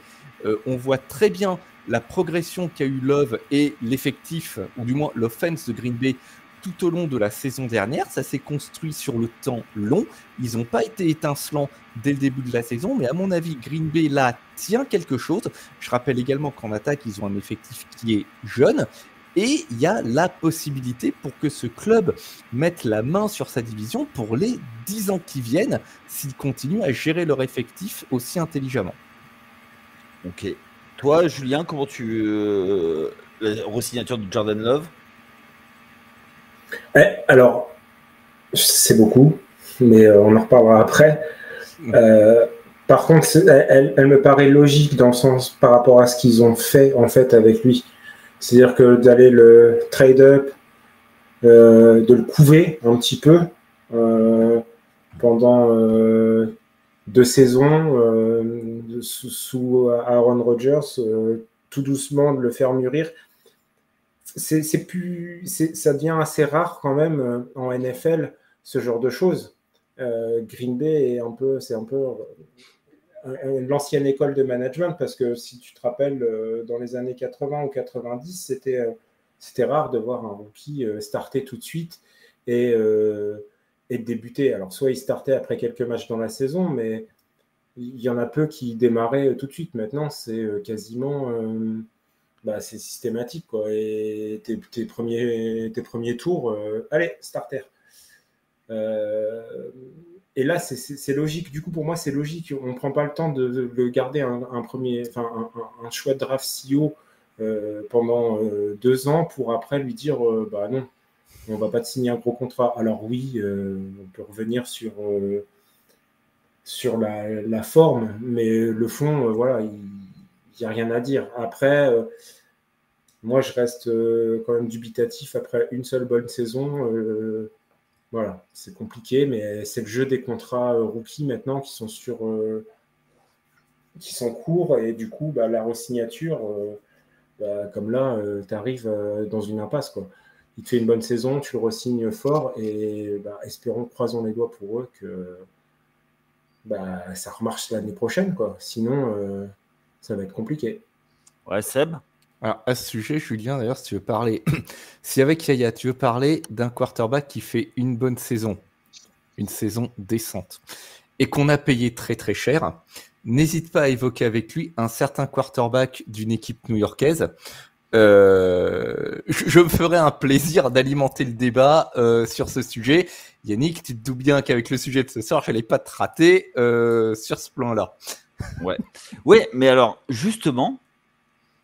On voit très bien la progression qu'a eu Love et l'effectif, ou du moins l'offense de Green Bay tout au long de la saison dernière. Ça s'est construit sur le temps long. Ils n'ont pas été étincelants dès le début de la saison, mais à mon avis, Green Bay là tient quelque chose. Je rappelle également qu'en attaque, ils ont un effectif qui est jeune. Et il y a la possibilité pour que ce club mette la main sur sa division pour les 10 ans qui viennent, s'ils continuent à gérer leur effectif aussi intelligemment. Ok. Toi, Julien, comment tu... la re-signature de Jordan Love? Alors, c'est beaucoup, mais on en reparlera après. Par contre, elle me paraît logique dans le sens par rapport à ce qu'ils ont fait en fait avec lui. C'est-à-dire que d'aller le trade-up, de le couver un petit peu pendant 2 saisons sous Aaron Rodgers, tout doucement de le faire mûrir. Ça devient assez rare quand même en NFL, ce genre de choses. Green Bay c'est un peu l'ancienne école de management, parce que si tu te rappelles, dans les années 80 ou 90, c'était rare de voir un rookie starter tout de suite et débuter. Alors, soit il startait après quelques matchs dans la saison, mais il y en a peu qui démarraient tout de suite. Maintenant, c'est quasiment... c'est systématique, quoi. Et tes premiers tours, allez, starter. Et là, c'est logique. Du coup, pour moi, c'est logique. On ne prend pas le temps de le garder un choix de draft si haut pendant 2 ans pour après lui dire non, on va pas te signer un gros contrat. Alors oui, on peut revenir sur la forme, mais le fond, voilà, il n'y a rien à dire. Après, moi, je reste quand même dubitatif après une seule bonne saison. Voilà, c'est compliqué, mais c'est le jeu des contrats rookies maintenant qui sont courts, et du coup, la re-signature, comme là, tu arrives dans une impasse, quoi. Il te fait une bonne saison, tu le re-signes fort, et espérons, croisons les doigts pour eux que ça remarche l'année prochaine, quoi. Sinon, ça va être compliqué. Ouais, Seb. Alors, à ce sujet, Julien, d'ailleurs, si tu veux parler, si avec Yaya, tu veux parler d'un quarterback qui fait une bonne saison, une saison décente, et qu'on a payé très très cher, n'hésite pas à évoquer avec lui un certain quarterback d'une équipe new-yorkaise. Je me ferai un plaisir d'alimenter le débat sur ce sujet. Yannick, tu te doutes bien qu'avec le sujet de ce soir, je n'allais pas te rater sur ce plan-là. Ouais, mais alors, justement,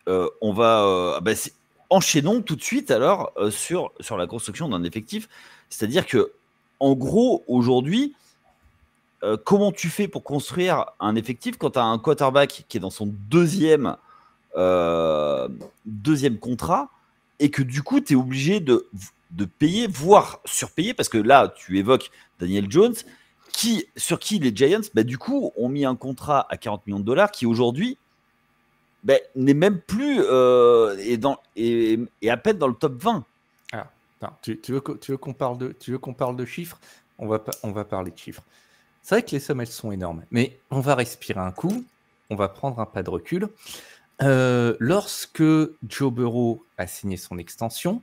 on va enchaînons tout de suite alors sur la construction d'un effectif. C'est-à-dire que, en gros, aujourd'hui, comment tu fais pour construire un effectif quand tu as un quarterback qui est dans son deuxième contrat et que du coup, tu es obligé de payer, voire surpayer, parce que là, tu évoques Daniel Jones, sur qui les Giants, du coup, ont mis un contrat à $40 millions qui aujourd'hui n'est même plus et à peine dans le top 20. Alors, non, tu veux qu'on parle de chiffres? On va parler de chiffres. C'est vrai que les sommes, elles sont énormes, mais on va respirer un coup, on va prendre un pas de recul. Lorsque Joe Burrow a signé son extension,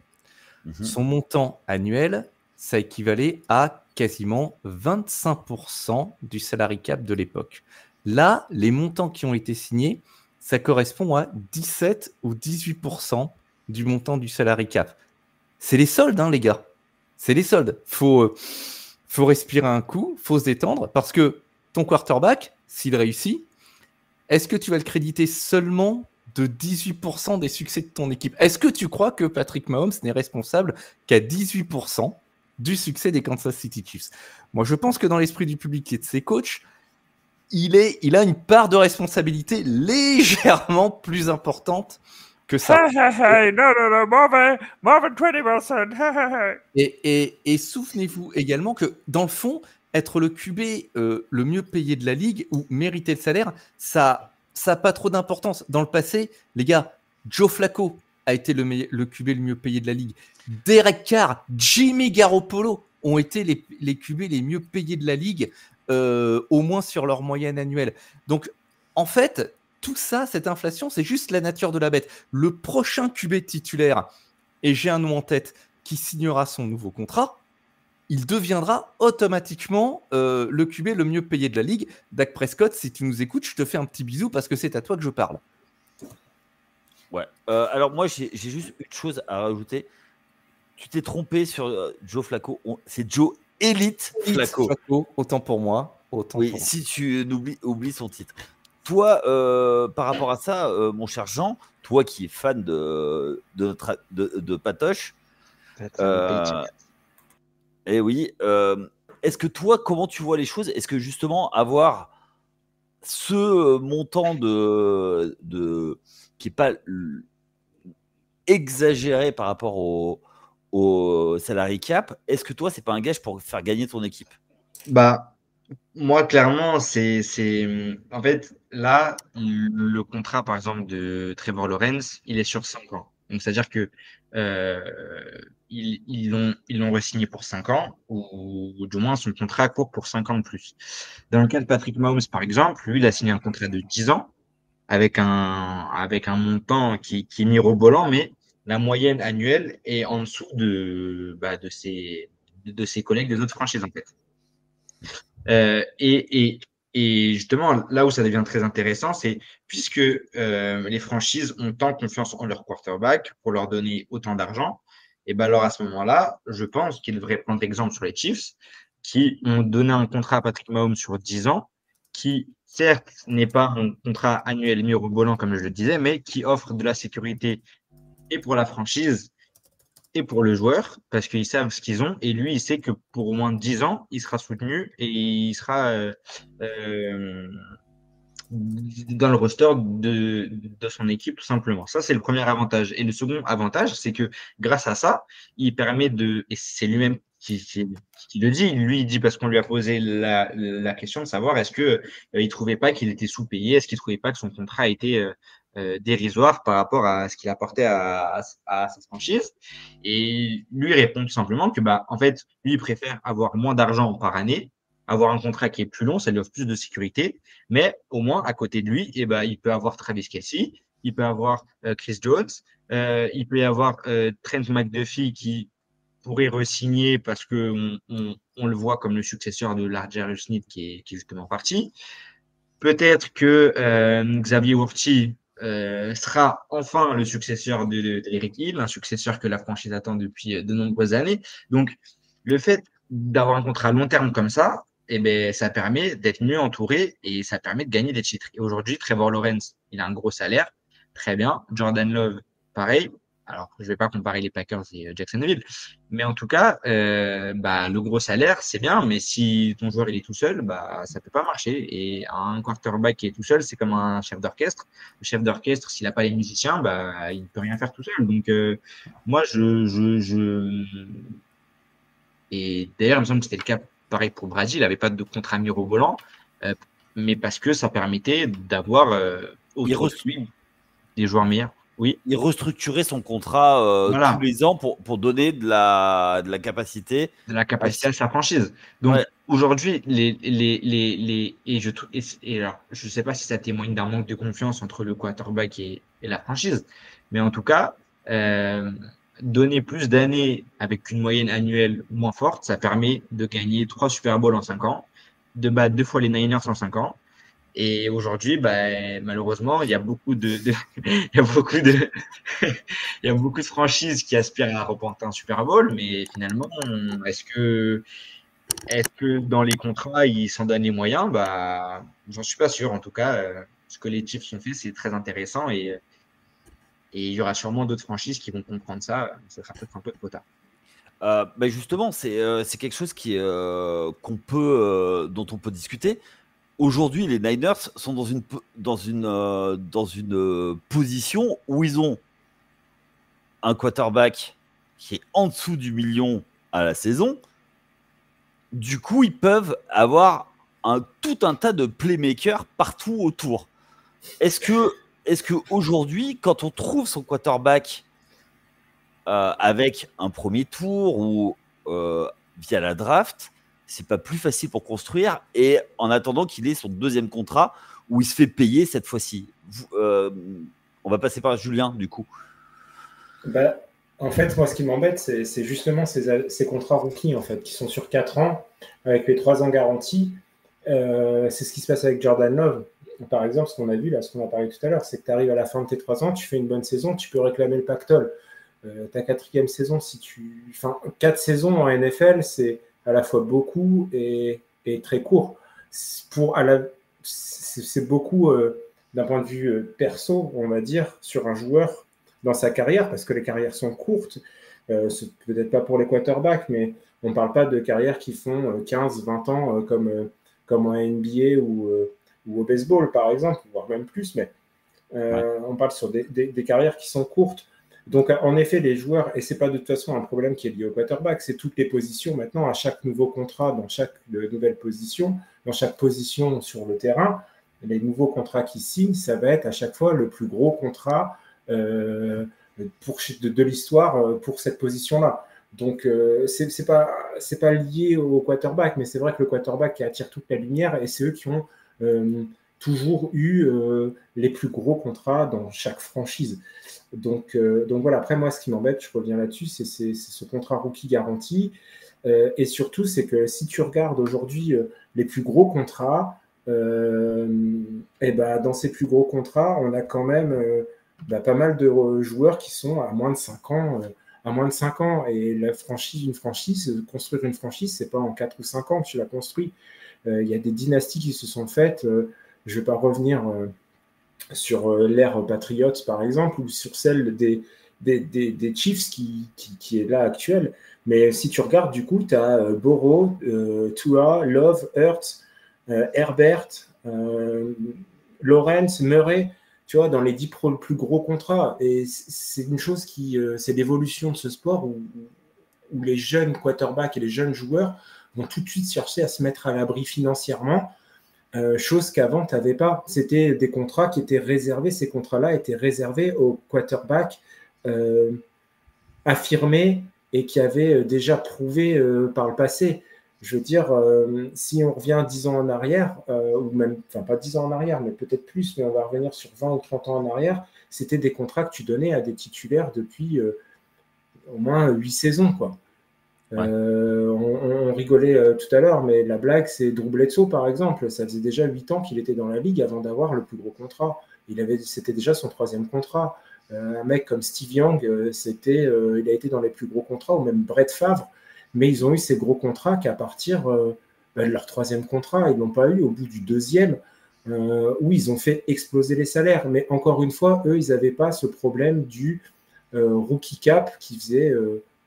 son montant annuel, ça équivalait à quasiment 25% du salary cap de l'époque. Là, les montants qui ont été signés, ça correspond à 17 ou 18% du montant du salary cap. C'est les soldes, les gars. C'est les soldes. Faut respirer un coup, faut se détendre, parce que ton quarterback, s'il réussit, est-ce que tu vas le créditer seulement de 18% des succès de ton équipe? Est-ce que tu crois que Patrick Mahomes n'est responsable qu'à 18% du succès des Kansas City Chiefs? Moi, je pense que dans l'esprit du public et de ses coachs, il a une part de responsabilité légèrement plus importante que ça. Non, mauvais 20%. Et souvenez-vous également que, dans le fond, être le QB le mieux payé de la ligue ou mériter le salaire, ça n'a pas trop d'importance. Dans le passé, les gars, Joe Flacco a été le QB le mieux payé de la ligue. Derek Carr, Jimmy Garoppolo ont été les QB les mieux payés de la ligue, au moins sur leur moyenne annuelle. Donc, en fait, tout ça, cette inflation, c'est juste la nature de la bête. Le prochain QB titulaire, et j'ai un nom en tête, qui signera son nouveau contrat, il deviendra automatiquement le QB le mieux payé de la ligue. Dak Prescott, si tu nous écoutes, je te fais un petit bisou parce que c'est à toi que je parle. Ouais. Alors moi, j'ai juste une chose à rajouter. Tu t'es trompé sur Joe Flacco. C'est Joe Elite Flacco. Autant pour moi. Si tu oublies son titre. Toi, par rapport à ça, mon cher Jean, toi qui es fan de Patoche, et oui, est-ce que toi, comment tu vois les choses? Est-ce que justement avoir ce montant qui n'est pas exagéré par rapport au salary cap, est-ce que toi, c'est pas un gage pour faire gagner ton équipe? Moi, clairement, en fait, là, le contrat, par exemple, de Trevor Lawrence, il est sur 5 ans. Donc, c'est-à-dire que ils l'ont re-signé pour 5 ans, ou du moins son contrat court pour 5 ans de plus. Dans le cas de Patrick Mahomes, par exemple, lui, il a signé un contrat de 10 ans avec un montant qui est mirobolant, mais la moyenne annuelle est en dessous de ses collègues des autres franchises, en fait. Et justement, là où ça devient très intéressant, c'est puisque les franchises ont tant confiance en leur quarterback pour leur donner autant d'argent, et ben alors à ce moment-là, je pense qu'ils devraient prendre exemple sur les Chiefs, qui ont donné un contrat à Patrick Mahomes sur 10 ans, qui certes n'est pas un contrat annuel mirobolant comme je le disais, mais qui offre de la sécurité et pour la franchise et pour le joueur, parce qu'ils savent ce qu'ils ont, et lui, il sait que pour au moins 10 ans, il sera soutenu et il sera dans le roster de son équipe, tout simplement. Ça, c'est le premier avantage. Et le second avantage, c'est que grâce à ça, il permet et c'est lui-même qui le dit, lui, il dit parce qu'on lui a posé la question de savoir est-ce que il trouvait pas qu'il était sous-payé, est-ce qu'il trouvait pas que son contrat était dérisoire par rapport à ce qu'il apportait à sa franchise. Et lui répond tout simplement que, bah, en fait, lui, il préfère avoir moins d'argent par année, avoir un contrat qui est plus long, ça lui offre plus de sécurité, mais au moins, à côté de lui, eh ben, il peut avoir Travis Kelce, il peut avoir Chris Jones, il peut y avoir Trent McDuffie qui pourrait re-signer parce qu'on le voit comme le successeur de L'Jarius Sneed qui est justement parti. Peut-être que Xavier Worthy sera enfin le successeur d'Eric Hill, un successeur que la franchise attend depuis de nombreuses années. Donc, le fait d'avoir un contrat à long terme comme ça, eh ben, ça permet d'être mieux entouré et ça permet de gagner des titres. Et aujourd'hui, Trevor Lawrence, il a un gros salaire, très bien. Jordan Love, pareil. Alors, je ne vais pas comparer les Packers et Jacksonville, mais en tout cas, bah, le gros salaire, c'est bien, mais si ton joueur il est tout seul, bah, ça peut pas marcher. Et un quarterback qui est tout seul, c'est comme un chef d'orchestre. Le chef d'orchestre, s'il n'a pas les musiciens, bah, il ne peut rien faire tout seul. Donc, moi, et d'ailleurs, il me semble que c'était le cas pareil pour Brady, il n'avait pas de contrat mirobolant, mais parce que ça permettait d'avoir autour de lui des joueurs meilleurs. Oui. Il restructurait son contrat Voilà. tous les ans pour donner de la capacité. De la capacité à sa franchise. Donc Ouais. aujourd'hui, alors, je sais pas si ça témoigne d'un manque de confiance entre le quarterback et la franchise, mais en tout cas, donner plus d'années avec une moyenne annuelle moins forte, ça permet de gagner 3 Super Bowls en 5 ans, de battre 2 fois les Niners en 5 ans. Et aujourd'hui, bah, malheureusement, il y a beaucoup il y a beaucoup de, il y a beaucoup de franchises qui aspirent à remporter un Super Bowl, mais finalement, est-ce que dans les contrats, ils s'en donnent les moyens? Bah, j'en suis pas sûr. En tout cas, ce que les Chiefs ont fait, c'est très intéressant et il y aura sûrement d'autres franchises qui vont comprendre ça. Ça sera peut-être un peu trop tard. Bah justement, c'est quelque chose dont on peut discuter. Aujourd'hui, les Niners sont dans une position où ils ont un quarterback qui est en dessous du million à la saison. Du coup, ils peuvent avoir tout un tas de playmakers partout autour. Est-ce que aujourd'hui, quand on trouve son quarterback avec un premier tour ou via la draft, c'est pas plus facile pour construire, et en attendant qu'il ait son deuxième contrat où il se fait payer cette fois-ci? On va passer par Julien, du coup. Bah, en fait, moi, ce qui m'embête, c'est justement ces contrats rookies, en fait, qui sont sur 4 ans, avec les 3 ans garantis. C'est ce qui se passe avec Jordan Love. Par exemple, ce qu'on a vu, là, ce qu'on a parlé tout à l'heure, c'est que tu arrives à la fin de tes 3 ans, tu fais une bonne saison, tu peux réclamer le pactole. Ta 4e saison, 4 saisons en NFL, c'est à la fois beaucoup et très court. C'est beaucoup d'un point de vue perso, on va dire, sur un joueur dans sa carrière, parce que les carrières sont courtes. C'est peut-être pas pour les quarterbacks, mais on ne parle pas de carrières qui font 15-20 ans comme en NBA ou au baseball, par exemple, voire même plus, mais on parle sur des carrières qui sont courtes. Donc, en effet, les joueurs, et ce n'est pas de toute façon un problème qui est lié au quarterback, c'est toutes les positions maintenant, à chaque nouveau contrat, dans chaque nouvelle position, dans chaque position sur le terrain, les nouveaux contrats qui signent, ça va être à chaque fois le plus gros contrat de l'histoire pour cette position-là. Donc, c'est pas lié au quarterback, mais c'est vrai que le quarterback qui attire toute la lumière, et c'est eux qui ont toujours eu les plus gros contrats dans chaque franchise. Donc voilà, après moi, ce qui m'embête, je reviens là-dessus, c'est ce contrat rookie garanti. Et surtout, c'est que si tu regardes aujourd'hui les plus gros contrats, et dans ces plus gros contrats, on a quand même pas mal de joueurs qui sont à moins de 5 ans. Et construire une franchise, c'est pas en 4 ou 5 ans que tu la construis. Il y a des dynasties qui se sont faites. Je vais pas revenir sur l'ère Patriots, par exemple, ou sur celle des des Chiefs qui est là actuel. Mais si tu regardes, du coup, tu as Burrow, Tua, Love, Hurts, Herbert, Lawrence, Murray, tu vois, dans les 10 plus gros contrats. Et c'est une chose c'est l'évolution de ce sport où les jeunes quarterbacks et les jeunes joueurs vont tout de suite chercher à se mettre à l'abri financièrement, chose qu'avant, tu n'avais pas. C'était des contrats qui étaient réservés, ces contrats-là étaient réservés aux quarterbacks affirmés et qui avaient déjà prouvé par le passé. Je veux dire, si on revient 10 ans en arrière, ou même, enfin pas 10 ans en arrière, mais peut-être plus, mais on va revenir sur 20 ou 30 ans en arrière, c'était des contrats que tu donnais à des titulaires depuis au moins 8 saisons, quoi. Ouais. On rigolait tout à l'heure, mais la blague, c'est Drew Bledsoe, par exemple. Ça faisait déjà 8 ans qu'il était dans la ligue avant d'avoir le plus gros contrat. C'était déjà son 3e contrat. Un mec comme Steve Young, il a été dans les plus gros contrats, ou même Brett Favre, mais ils ont eu ces gros contrats qu'à partir de leur 3e contrat. Ils ne l'ont pas eu au bout du 2e, où ils ont fait exploser les salaires. Mais encore une fois, eux, ils n'avaient pas ce problème du rookie cap qui faisait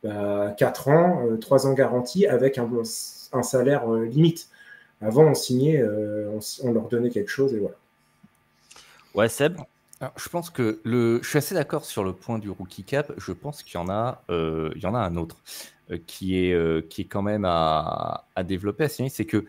4 ans, 3 ans garantis avec un salaire limite. Avant, on signait, on leur donnait quelque chose et voilà. Ouais, Seb. Alors, je pense que je suis assez d'accord sur le point du rookie cap. Je pense qu'il y en a un autre qui est quand même à développer, à signaler, c'est que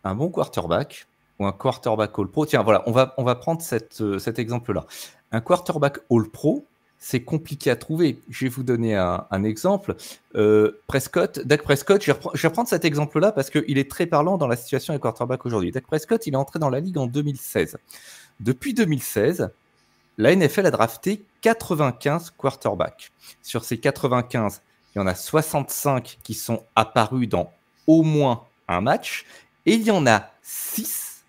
un bon quarterback ou un quarterback All-Pro. Tiens, voilà, on va prendre cet exemple-là. Un quarterback All-Pro, c'est compliqué à trouver. Je vais vous donner un exemple. Dak Prescott, je vais reprendre cet exemple-là parce qu'il est très parlant dans la situation des quarterbacks aujourd'hui. Dak Prescott, il est entré dans la ligue en 2016. Depuis 2016, la NFL a drafté 95 quarterbacks. Sur ces 95, il y en a 65 qui sont apparus dans au moins un match et il y en a 6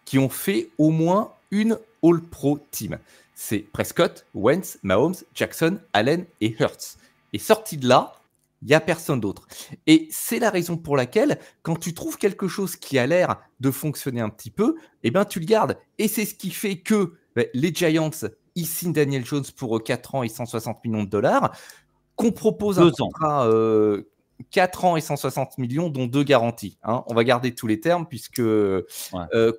qui ont fait au moins une All-Pro team. C'est Prescott, Wentz, Mahomes, Jackson, Allen et Hurts. Et sorti de là, il n'y a personne d'autre. Et c'est la raison pour laquelle, quand tu trouves quelque chose qui a l'air de fonctionner un petit peu, eh ben, tu le gardes. Et c'est ce qui fait que les Giants, ils signent Daniel Jones pour 4 ans et 160 millions de dollars, qu'on propose un contrat 4 ans et 160 millions, dont 2 garanties. Hein. On va garder tous les termes, puisque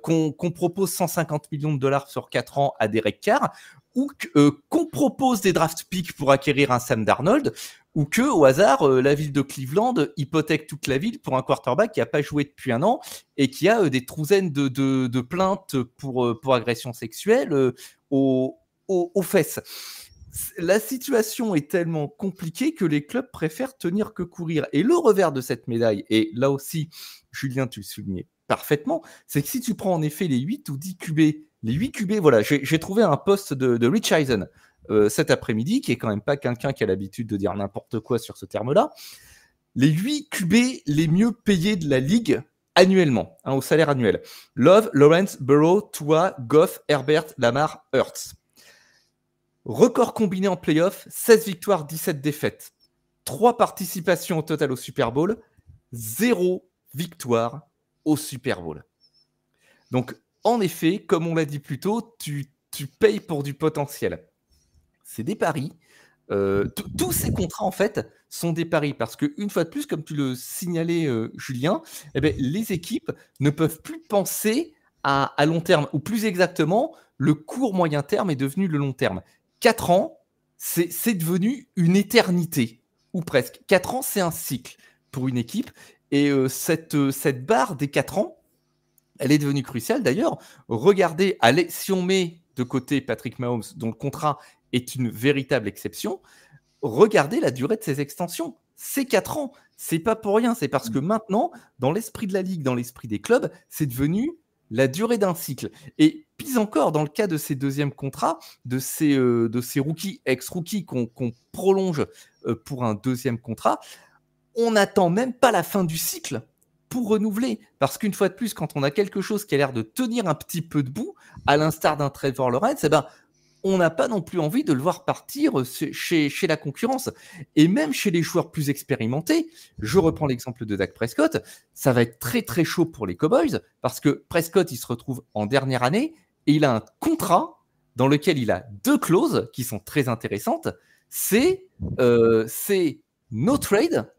qu'on propose 150 millions de dollars sur 4 ans à Derek Carr, ou qu'on propose des draft picks pour acquérir un Sam Darnold, ou que, au hasard, la ville de Cleveland hypothèque toute la ville pour un quarterback qui n'a pas joué depuis 1 an et qui a des trouzaines de plaintes pour agression sexuelle aux fesses. La situation est tellement compliquée que les clubs préfèrent tenir que courir. Et le revers de cette médaille, et là aussi, Julien, tu le soulignais parfaitement, c'est que si tu prends en effet les 8 ou 10 QB, les 8 QB, voilà, j'ai trouvé un post de Rich Eisen cet après-midi, qui est quand même pas quelqu'un qui a l'habitude de dire n'importe quoi sur ce terme-là. Les 8 QB les mieux payés de la ligue annuellement, au salaire annuel. Love, Lawrence, Burrow, Tua, Goff, Herbert, Lamar, Hurts. Record combiné en playoff, 16 victoires, 17 défaites. 3 participations au total au Super Bowl, 0 victoire au Super Bowl. Donc, en effet, comme on l'a dit plus tôt, tu payes pour du potentiel. C'est des paris. Tous ces contrats, en fait, sont des paris parce qu'une fois de plus, comme tu le signalais, Julien, eh bien, les équipes ne peuvent plus penser à long terme, ou plus exactement, le court moyen terme est devenu le long terme. 4 ans, c'est devenu une éternité, ou presque. 4 ans, c'est un cycle pour une équipe. Et cette barre des 4 ans, elle est devenue cruciale. D'ailleurs, regardez, si on met de côté Patrick Mahomes, dont le contrat est une véritable exception, regardez la durée de ses extensions. C'est 4 ans. C'est pas pour rien. C'est parce que maintenant, dans l'esprit de la ligue, dans l'esprit des clubs, c'est devenu la durée d'un cycle. Et pis encore, dans le cas de ces deuxièmes contrats, de ces rookies, ex-rookies qu'on prolonge pour un deuxième contrat, on n'attend même pas la fin du cycle pour renouveler. Parce qu'une fois de plus, quand on a quelque chose qui a l'air de tenir un petit peu debout, à l'instar d'un Trevor Lawrence, eh ben, on n'a pas non plus envie de le voir partir chez la concurrence. Et même chez les joueurs plus expérimentés, je reprends l'exemple de Dak Prescott, ça va être très très chaud pour les Cowboys, parce que Prescott, il se retrouve en dernière année, et il a un contrat dans lequel il a 2 clauses qui sont très intéressantes. c'est no trade,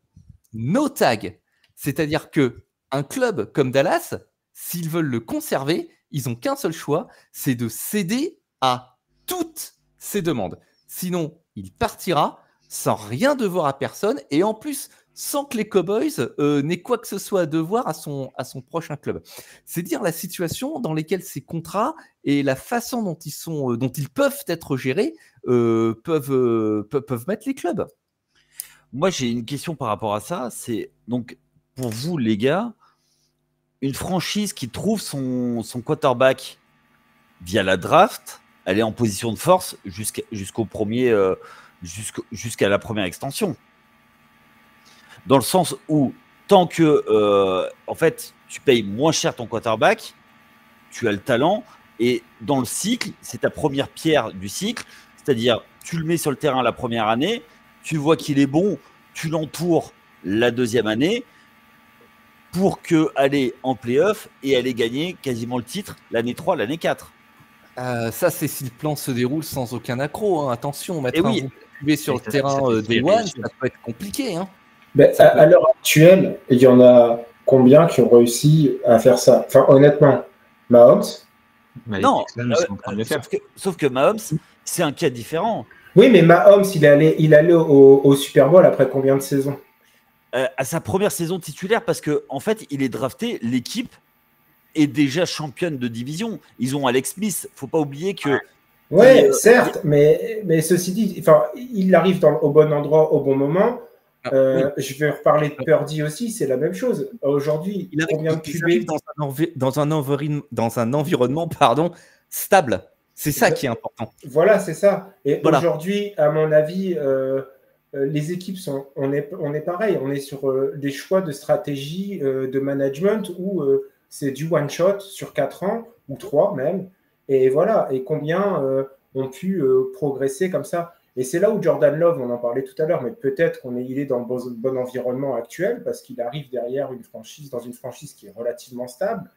no tag. C'est-à-dire qu'un club comme Dallas, s'ils veulent le conserver, ils n'ont qu'un seul choix, c'est de céder à toutes ses demandes. Sinon, il partira sans rien devoir à personne et en plus, sans que les Cowboys n'aient quoi que ce soit à devoir à son prochain club. C'est dire la situation dans laquelle ces contrats et la façon dont ils peuvent être gérés peuvent mettre les clubs. Moi, j'ai une question par rapport à ça. C'est donc pour vous, les gars, une franchise qui trouve son quarterback via la draft, elle est en position de force jusqu'à la première extension. Dans le sens où, tant que en fait, tu payes moins cher ton quarterback, tu as le talent, et dans le cycle, c'est ta première pierre du cycle, c'est-à-dire tu le mets sur le terrain la première année, tu vois qu'il est bon, tu l'entoures la deuxième année pour aller en play-off et aller gagner quasiment le titre l'année 3, l'année 4. Ça, c'est si le plan se déroule sans aucun accroc. Hein. Attention, mettre un QB sur le terrain Day One, ça peut être compliqué. Hein. À l'heure actuelle, il y en a combien qui ont réussi à faire ça? Enfin, honnêtement, Mahomes. Non, sauf que Mahomes, c'est un cas différent. Oui, mais Mahomes, il allait au Super Bowl après combien de saisons? À sa première saison titulaire, parce que en fait, il est drafté, l'équipe est déjà championne de division. Ils ont Alex Smith. Faut pas oublier que. Ouais, certes, mais ceci dit, il arrive au bon endroit au bon moment. Oui. Je vais reparler de Purdy aussi, c'est la même chose. Aujourd'hui, il arrive dans un environnement stable. C'est ça qui est important. Voilà, c'est ça. Et aujourd'hui, à mon avis, les équipes on est pareil. On est sur des choix de stratégie de management où c'est du one shot sur 4 ans ou 3 même. Et voilà. Et combien ont pu progresser comme ça. Et c'est là où Jordan Love, on en parlait tout à l'heure, mais peut-être qu'il est dans le bon environnement actuel parce qu'il arrive derrière dans une franchise qui est relativement stable,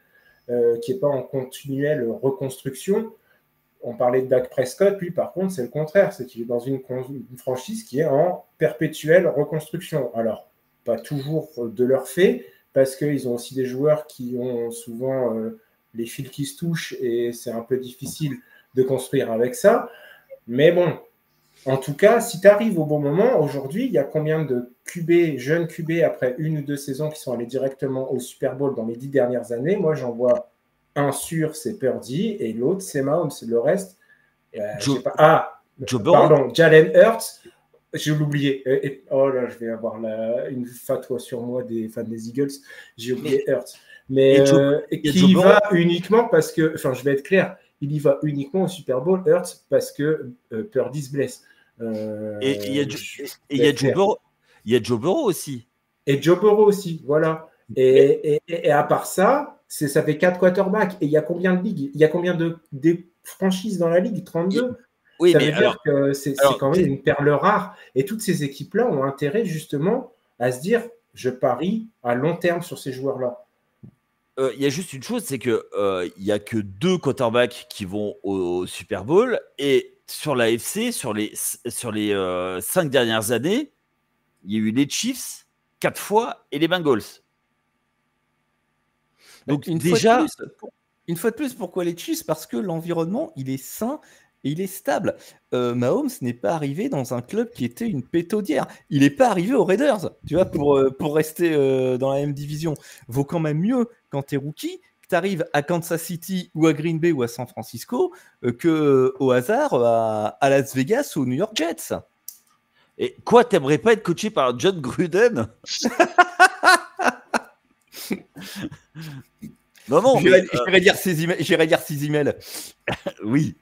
qui n'est pas en continuelle reconstruction. On parlait de Dak Prescott, lui par contre c'est le contraire, c'est qu'il est dans une franchise qui est en perpétuelle reconstruction. Alors, pas toujours de leur fait, parce qu'ils ont aussi des joueurs qui ont souvent les fils qui se touchent et c'est un peu difficile de construire avec ça. Mais bon, en tout cas, si tu arrives au bon moment, aujourd'hui, il y a combien de jeunes QB après 1 ou 2 saisons qui sont allés directement au Super Bowl dans les 10 dernières années? Moi, j'en vois un sûr, c'est Purdy, et l'autre, c'est Mahomes. Le reste, Jalen Hurts, j'ai oublié. Oh là, je vais avoir une fatwa sur moi des fans des Eagles. J'ai oublié Hurts. Mais qui y va uniquement parce que, je vais être clair, il y va uniquement au Super Bowl, Hurts, parce que Purdy se blesse. Et il y a Joe Burrow aussi. Et Joe Burrow aussi, voilà. Et à part ça, ça fait 4 quarterbacks. Et il y a combien de ligues? Il y a combien de franchises dans la ligue? 32. Oui, ça veut dire que c'est quand même une perle rare. Et toutes ces équipes-là ont intérêt justement à se dire, je parie à long terme sur ces joueurs-là. Il y a juste une chose, c'est que il y a que 2 quarterbacks qui vont au Super Bowl, et sur l'AFC, sur les 5 dernières années, il y a eu les Chiefs 4 fois et les Bengals. Donc une fois de plus, pourquoi les Chiefs? Parce que l'environnement, il est sain et il est stable. Mahomes n'est pas arrivé dans un club qui était une pétaudière. Il n'est pas arrivé aux Raiders, tu vois, pour rester dans la même division. Vaut quand même mieux quand tu es rookie, que tu arrives à Kansas City ou à Green Bay ou à San Francisco, que au hasard à Las Vegas ou aux New York Jets. Et quoi, t'aimerais pas être coaché par John Gruden? Non. J'irai lire ses emails. Oui.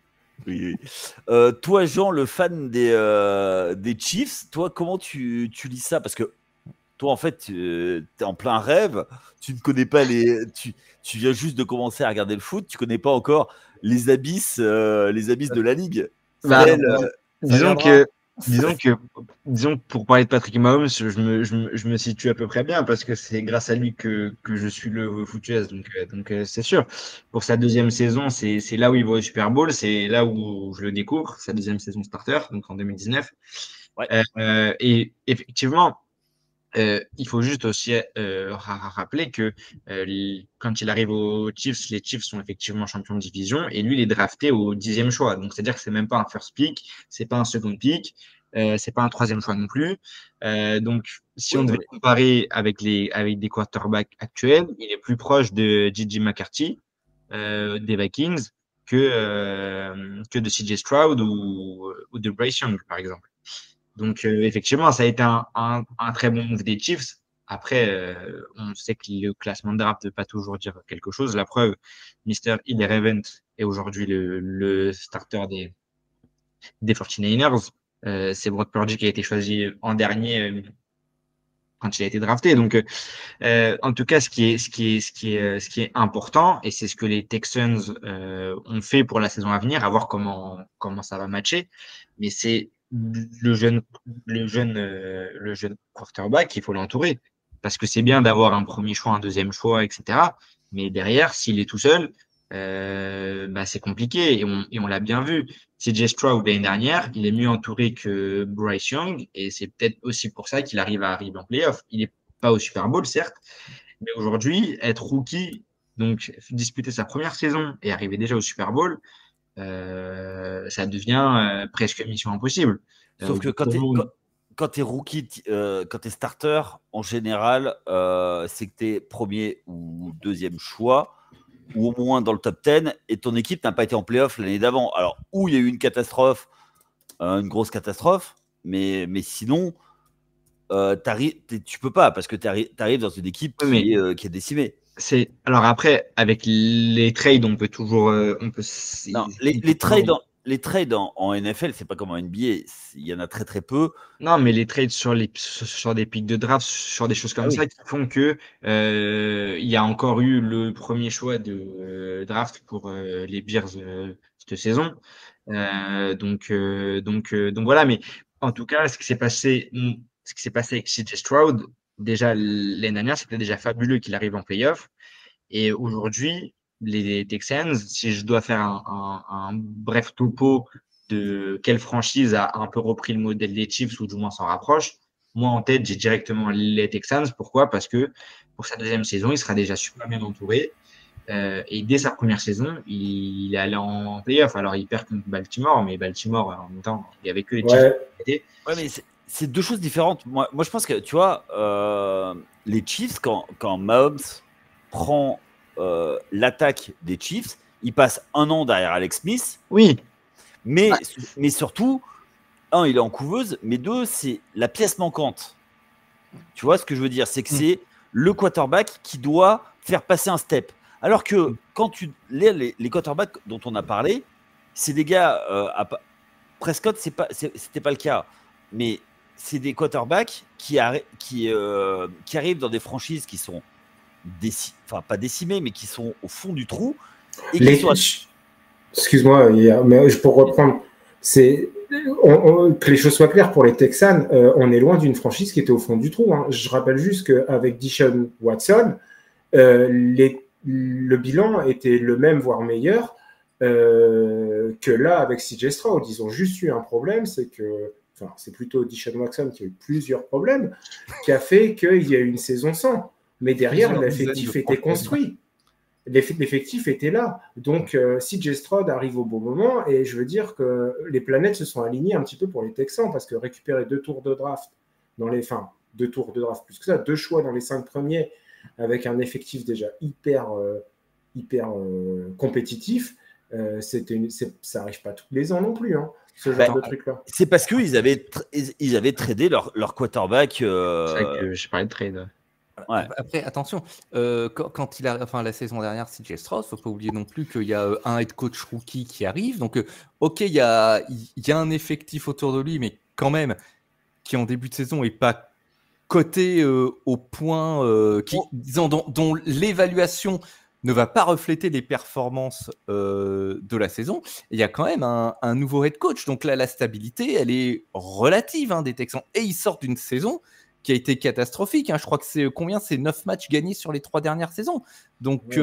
Toi, Jean, le fan des Chiefs, toi, comment tu lis ça? Parce que toi, en fait, tu es en plein rêve. Tu ne connais pas tu viens juste de commencer à regarder le foot. Tu connais pas encore les abysses de la ligue. Disons que pour parler de Patrick Mahomes, je me situe à peu près bien parce que c'est grâce à lui que je suis le foot US, donc c'est sûr. Pour sa 2e saison, c'est là où il va au Super Bowl, c'est là où je le découvre, sa 2e saison starter, donc en 2019. Ouais. Et effectivement, il faut juste aussi rappeler que quand il arrive aux Chiefs, les Chiefs sont effectivement champions de division et lui, il est drafté au 10e choix. Donc, c'est-à-dire que c'est même pas un first pick, c'est pas un second pick, c'est pas un 3e choix non plus. Donc, si on devait comparer avec des quarterbacks actuels, il est plus proche de J.J. McCarthy des Vikings que de C.J. Stroud ou de Bryce Young, par exemple. Donc, effectivement, ça a été un très bon move des Chiefs. Après, on sait que le classement de draft ne veut pas toujours dire quelque chose. La preuve, Mr. Irrelevant est aujourd'hui le starter des 49ers. C'est Brock Purdy qui a été choisi en dernier quand il a été drafté. Donc, en tout cas, ce qui est important, et c'est ce que les Texans ont fait pour la saison à venir, à voir comment ça va matcher. Mais c'est le jeune quarterback, il faut l'entourer. Parce que c'est bien d'avoir un premier choix, un deuxième choix, etc. Mais derrière, s'il est tout seul, c'est compliqué. Et on l'a bien vu. C.J. Stroud l'année dernière, il est mieux entouré que Bryce Young. Et c'est peut-être aussi pour ça qu'il arrive à arriver en playoff. Il est pas au Super Bowl, certes. Mais aujourd'hui, être rookie, donc disputer sa première saison et arriver déjà au Super Bowl, ça devient presque mission impossible. Sauf que quand t'es rookie, quand t'es starter, en général, c'est que t'es premier ou deuxième choix, ou au moins dans le top 10, et ton équipe n'a pas été en playoff l'année d'avant. Alors, où il y a eu une catastrophe, une grosse catastrophe, mais sinon, tu peux pas, parce que t'arrives dans une équipe qui est décimée. Alors après, avec les trades, on peut toujours... Non, les trades en NFL, c'est pas comme en NBA. Il y en a très très peu. Non, mais les trades sur des pics de draft, sur des choses comme ça, qui font que il y a encore eu le premier choix de draft pour les Bears cette saison. Donc voilà. Mais en tout cas, ce qui s'est passé avec C.J. Stroud, déjà l'année dernière, c'était déjà fabuleux qu'il arrive en playoff. Et aujourd'hui, les Texans, si je dois faire un bref topo de quelle franchise a un peu repris le modèle des Chiefs ou du moins s'en rapproche, moi en tête, j'ai directement les Texans. Pourquoi? Parce que pour sa deuxième saison, il sera déjà super bien entouré. Et dès sa première saison, il est allé en playoff. Alors, il perd contre Baltimore, mais Baltimore, en même temps, il n'y avait que les Chiefs. Ouais, mais c'est deux choses différentes. Moi, je pense que, tu vois, les Chiefs, quand Mahomes prend l'attaque des Chiefs, il passe 1 an derrière Alex Smith. Oui. Mais surtout, 1, il est en couveuse, mais 2, c'est la pièce manquante. Tu vois ce que je veux dire? C'est que c'est le quarterback qui doit faire passer un step. Alors que quand les quarterbacks dont on a parlé, c'est des gars, Prescott, c'était pas le cas, mais c'est des quarterbacks qui arrivent dans des franchises qui sont pas décimées, mais qui sont au fond du trou. Et Excuse-moi, mais pour reprendre, que les choses soient claires pour les Texans, on est loin d'une franchise qui était au fond du trou. Hein. Je rappelle juste qu'avec Deshaun Watson, le bilan était le même, voire meilleur que là avec CJ Stroud. Ils ont juste eu un problème, c'est plutôt Deshaun Watson qui a eu plusieurs problèmes, qui a fait qu'il y a eu une saison sans. Mais derrière, l'effectif était construit. L'effectif était là. Donc, CJ Stroud arrive au bon moment et je veux dire que les planètes se sont alignées un petit peu pour les Texans parce que récupérer 2 tours de draft 2 tours de draft plus que ça, 2 choix dans les 5 premiers avec un effectif déjà hyper compétitif, ça n'arrive pas tous les ans non plus, hein, ce genre de truc-là. C'est parce qu'ils avaient tradé leur quarterback. C'est vrai que je parlais de trade. Ouais. Après, attention, quand il a, la saison dernière, CJ Stroud, faut pas oublier non plus qu'il y a un head coach rookie qui arrive. Donc, il y a un effectif autour de lui, mais quand même, qui en début de saison n'est pas coté au point dont l'évaluation ne va pas refléter les performances de la saison. Il y a quand même un nouveau head coach. Donc là, la stabilité, elle est relative des Texans. Et ils sortent d'une saison qui a été catastrophique. Je crois que c'est 9 matchs gagnés sur les 3 dernières saisons. Donc,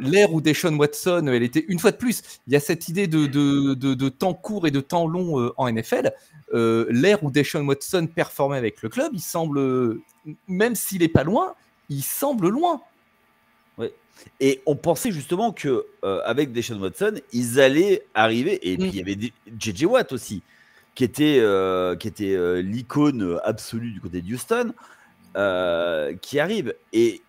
l'ère où Deshaun Watson, elle était une fois de plus. Il y a cette idée de temps court et de temps long en NFL. l'ère où Deshaun Watson performait avec le club, il semble, même s'il n'est pas loin, il semble loin. Oui. Et on pensait justement que avec Deshaun Watson, ils allaient arriver. Et puis il y avait J.J. Watt aussi, qui était l'icône absolue du côté de Houston, qui arrive. Et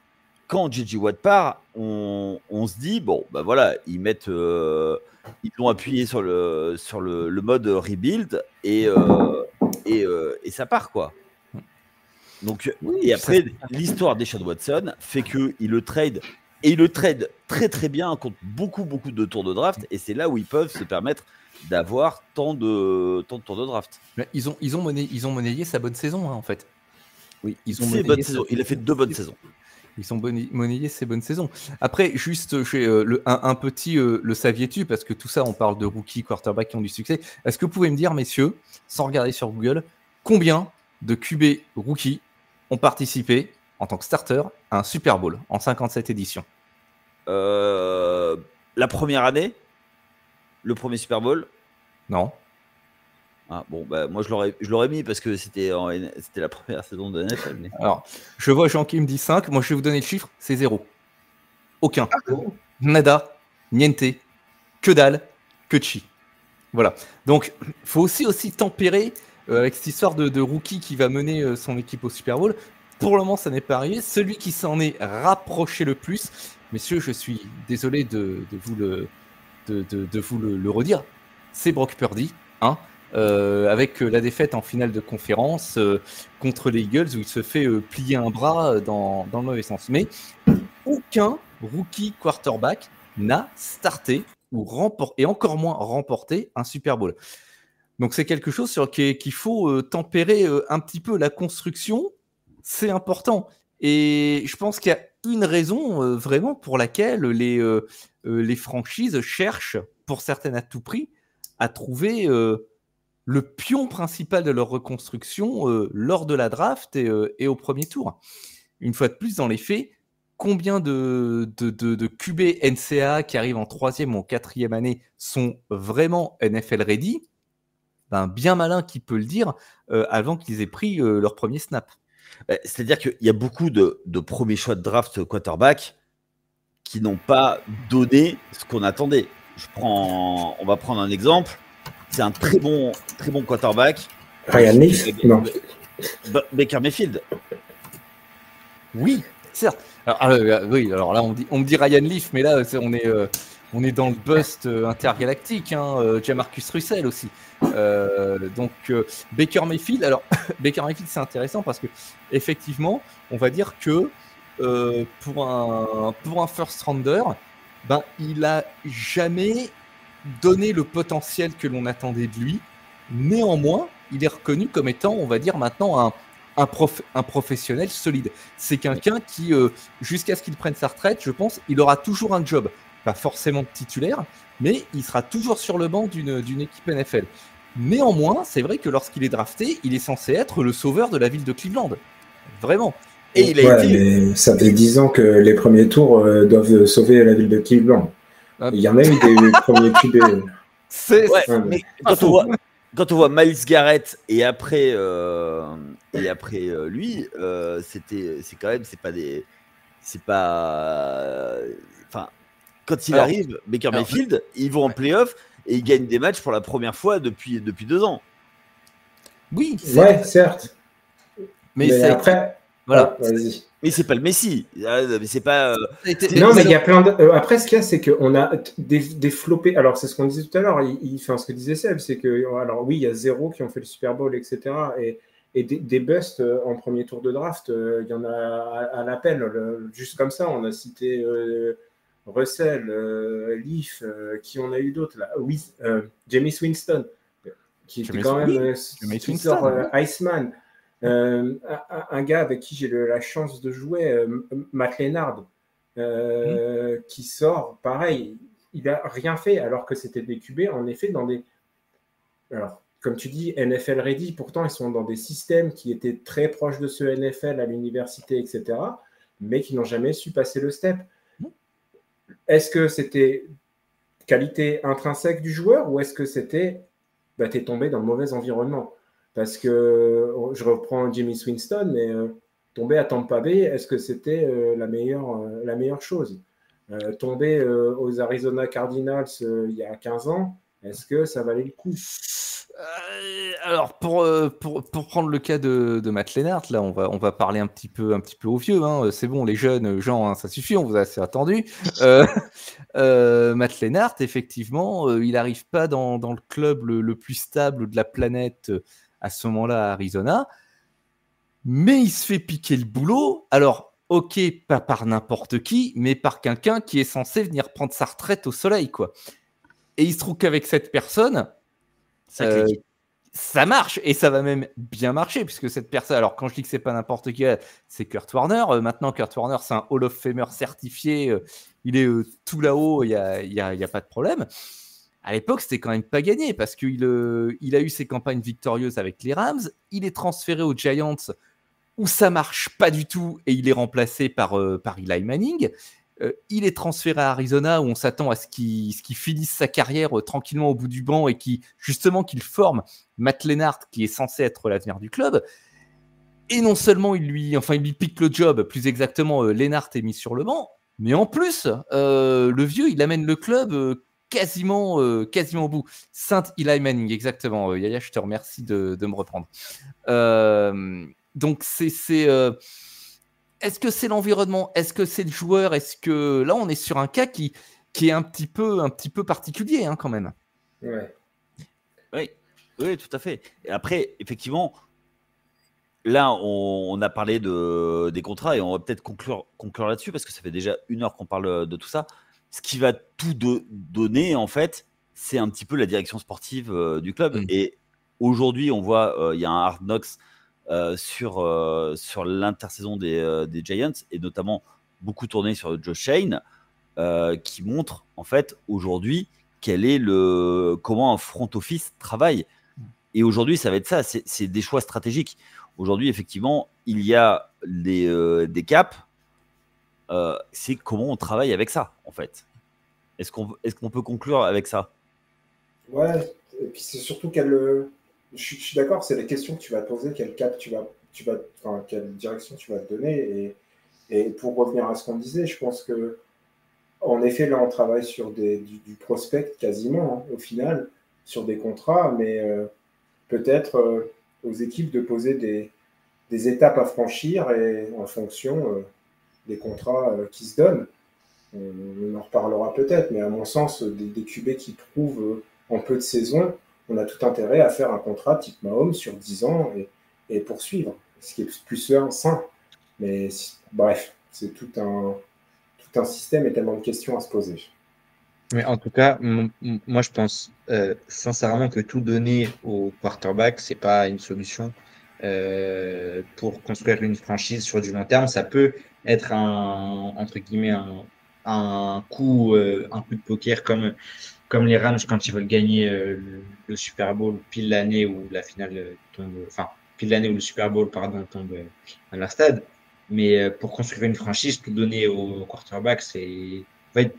quand J.J. Watt part, on se dit bon, bah voilà, ils l'ont appuyé sur le mode rebuild et ça part quoi. Donc, Oui, et après, l'histoire des Deshaun Watson fait qu'il le trade. Et il le trade très très bien contre beaucoup de tours de draft. Et c'est là où ils peuvent se permettre d'avoir tant de tours de draft. Mais ils ont monnayé sa bonne saison, en fait. Oui, il a fait 2 bonnes saisons. Ils ont monnayé ses bonnes saisons. Après, juste un petit le saviez-tu, parce que tout ça, on parle de rookies, quarterbacks qui ont du succès. Est-ce que vous pouvez me dire, messieurs, sans regarder sur Google, combien de QB rookies ont participé en tant que starter à un Super Bowl en 57 éditions? La première année, le premier Super Bowl. Non. Ah, bon, bah, moi je l'aurais mis parce que c'était la première saison de NFL. Mais... Alors, je vois Jean qui me dit 5. Moi, je vais vous donner le chiffre, c'est 0. Aucun. Nada, niente, que dalle, que chi. Voilà. Donc, il faut aussi tempérer avec cette histoire de rookie qui va mener son équipe au Super Bowl. Pour le moment, ça n'est pas arrivé. Celui qui s'en est rapproché le plus, messieurs, je suis désolé de vous le redire, c'est Brock Purdy, hein, avec la défaite en finale de conférence contre les Eagles où il se fait plier un bras dans le mauvais sens. Mais aucun rookie quarterback n'a starté et encore moins remporté un Super Bowl. Donc c'est quelque chose sur qu'il faut tempérer un petit peu la construction. C'est important. Et je pense qu'il y a une raison vraiment pour laquelle les franchises cherchent, pour certaines à tout prix, à trouver le pion principal de leur reconstruction lors de la draft et au premier tour. Une fois de plus, dans les faits, combien de QB NCAA qui arrivent en 3e ou en 4e année sont vraiment NFL ready? Ben, bien malin qui peut le dire avant qu'ils aient pris leur premier snap. C'est-à-dire qu'il y a beaucoup de premiers choix de draft quarterback qui n'ont pas donné ce qu'on attendait. On va prendre un exemple. C'est un très bon quarterback. Ryan Leaf. Non. Baker Mayfield. Oui, certes. Alors là, on me dit Ryan Leaf, mais là, on est dans le bust intergalactique. Hein, Jamarcus Russell aussi. Donc Baker Mayfield. Alors Baker Mayfield, c'est intéressant parce que effectivement, on va dire que pour un first rounder, ben il a jamais donné le potentiel que l'on attendait de lui. Néanmoins, il est reconnu comme étant, on va dire maintenant un professionnel solide. C'est quelqu'un qui, jusqu'à ce qu'il prenne sa retraite, je pense, il aura toujours un job, pas forcément titulaire, mais il sera toujours sur le banc d'une équipe NFL. Néanmoins, c'est vrai que lorsqu'il est drafté, il est censé être le sauveur de la ville de Cleveland. Vraiment. Et il a été... mais ça fait 10 ans que les premiers tours doivent sauver la ville de Cleveland. Il y en a eu des premiers QB. Mais quand on voit Myles Garrett et après lui, quand il arrive, Baker Mayfield, ils vont en playoff et ils gagnent des matchs pour la première fois depuis 2 ans. Oui, certes. Mais après, voilà. Vas-y. Mais c'est pas le Messi. C'est pas. Non, mais il y a plein de. Après, ce qu'il y a, c'est qu'on a des floppés. Alors, c'est ce qu'on disait tout à l'heure. Ce que disait Seb, c'est que. Alors, oui, il y a 0 qui ont fait le Super Bowl, etc. Et des busts en premier tour de draft, il y en a à l'appel. Juste comme ça, on a cité Russell, Leaf, qui on a eu d'autres là. Oui, Jameis Winston, qui était quand même. Qui sort Iceman. Un gars avec qui j'ai la chance de jouer, Matt Lennard, qui sort, pareil, il n'a rien fait, alors que c'était des QB, en effet, dans des... Alors, comme tu dis, NFL ready, pourtant, ils sont dans des systèmes qui étaient très proches de ceux NFL à l'université, etc., mais qui n'ont jamais su passer le step. Est-ce que c'était qualité intrinsèque du joueur, ou est-ce que c'était, t'es tombé dans le mauvais environnement? Parce que je reprends Jameis Winston, mais tomber à Tampa Bay, est-ce que c'était la meilleure chose? Tomber aux Arizona Cardinals il y a 15 ans, est-ce que ça valait le coup? Alors pour prendre le cas de Matt Leinart, là on va parler un petit peu aux vieux, hein. C'est bon les jeunes gens, hein, ça suffit, on vous a assez attendu. Matt Leinart, effectivement, il n'arrive pas dans le club le plus stable de la planète à ce moment-là à Arizona, mais il se fait piquer le boulot. Alors ok, pas par n'importe qui, mais par quelqu'un qui est censé venir prendre sa retraite au soleil, quoi. Et il se trouve qu'avec cette personne, ça marche, et ça va même bien marcher, puisque cette personne, alors quand je dis que c'est pas n'importe qui, c'est Kurt Warner. Maintenant, Kurt Warner, c'est un Hall of Famer certifié, il est tout là-haut, il y a pas de problème. À l'époque, c'était quand même pas gagné, parce qu'il a eu ses campagnes victorieuses avec les Rams, il est transféré aux Giants, où ça marche pas du tout, et il est remplacé par Eli Manning. Il est transféré à Arizona, où on s'attend à ce qu'il finisse sa carrière tranquillement au bout du banc, et qu'il forme Matt Leinart, qui est censé être l'avenir du club. Et non seulement il lui pique le job, plus exactement Leinart est mis sur le banc, mais en plus le vieux il amène le club quasiment au bout. Saint Eli Manning, exactement. Yaya, je te remercie de me reprendre. Donc est-ce que c'est l'environnement? Est-ce que c'est le joueur? Est-ce que là on est sur un cas qui est un petit peu particulier, hein, quand même. Ouais. Oui, tout à fait. Et après, effectivement, là, on a parlé des contrats, et on va peut-être conclure là-dessus, parce que ça fait déjà 1 heure qu'on parle de tout ça. Ce qui va tout donner, en fait, c'est un petit peu la direction sportive du club. Et aujourd'hui, on voit, il y a un Hard Knocks sur l'intersaison des Giants, et notamment beaucoup tourné sur Joe Shane, qui montre, en fait, aujourd'hui, comment un front office travaille. Et aujourd'hui, ça va être ça, c'est des choix stratégiques. Aujourd'hui, effectivement, il y a des caps. C'est comment on travaille avec ça, en fait. Est-ce qu'on peut conclure avec ça? Ouais, et puis c'est surtout je suis d'accord, c'est les questions que tu vas te poser, quel cap quelle direction tu vas te donner. Et pour revenir à ce qu'on disait, je pense que en effet, là, on travaille sur du prospect quasiment, hein, au final, sur des contrats, mais peut-être aux équipes de poser des étapes à franchir, et en fonction des contrats qui se donnent. On en reparlera peut-être, mais à mon sens, des QB qui prouvent en peu de saisons, on a tout intérêt à faire un contrat type Mahomes sur 10 ans et poursuivre, ce qui est plus sain. Mais bref, c'est tout un système et tellement de questions à se poser. Mais en tout cas, moi je pense sincèrement que tout donner au quarterback, c'est pas une solution pour construire une franchise sur du long terme. Ça peut être entre guillemets un coup de poker comme les Rams quand ils veulent gagner le Super Bowl pile l'année où la finale tombe, enfin pile l'année où le Super Bowl tombe à leur stade. Mais pour construire une franchise, tout donner au quarterback, c'est en fait,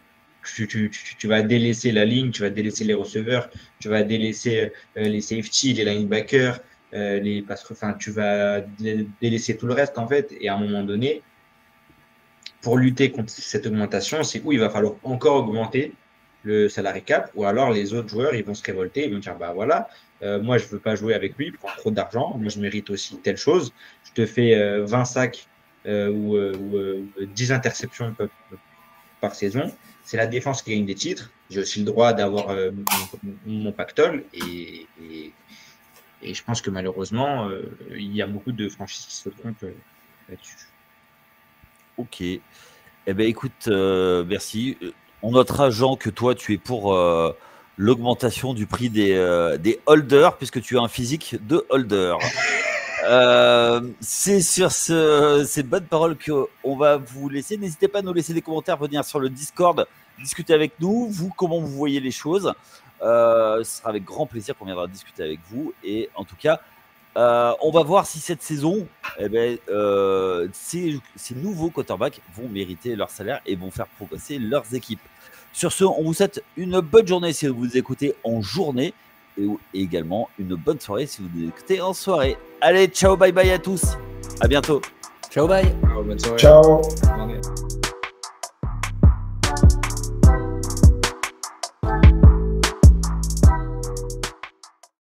tu vas délaisser la ligne, tu vas délaisser les receveurs, tu vas délaisser les safety, les linebackers, tu vas délaisser tout le reste, en fait. Et à un moment donné, pour lutter contre cette augmentation, c'est où il va falloir encore augmenter le salary cap, ou alors les autres joueurs, ils vont se révolter, ils vont dire, bah voilà, moi, je veux pas jouer avec lui, il prend trop d'argent, moi, je mérite aussi telle chose, je te fais 20 sacs ou 10 interceptions par saison. C'est la défense qui gagne des titres. J'ai aussi le droit d'avoir mon pactole, et je pense que malheureusement, il y a beaucoup de franchises qui se trompent là-dessus. Ok. Eh bien, écoute, merci. On notera, Jean, que toi, tu es pour l'augmentation du prix des holders, puisque tu as un physique de holder. C'est sur ces bonnes paroles qu'on va vous laisser. N'hésitez pas à nous laisser des commentaires, venir sur le Discord, discuter avec nous. Vous, comment vous voyez les choses? Ce sera avec grand plaisir qu'on viendra discuter avec vous. Et en tout cas, on va voir si cette saison, ces nouveaux quarterbacks vont mériter leur salaire et vont faire progresser leurs équipes. Sur ce, on vous souhaite une bonne journée si vous écoutez en journée. et également une bonne soirée si vous nous écoutez en soirée. Allez, ciao, bye bye à tous. À bientôt. Ciao, bye. Bonne soirée. Ciao. Bonne journée.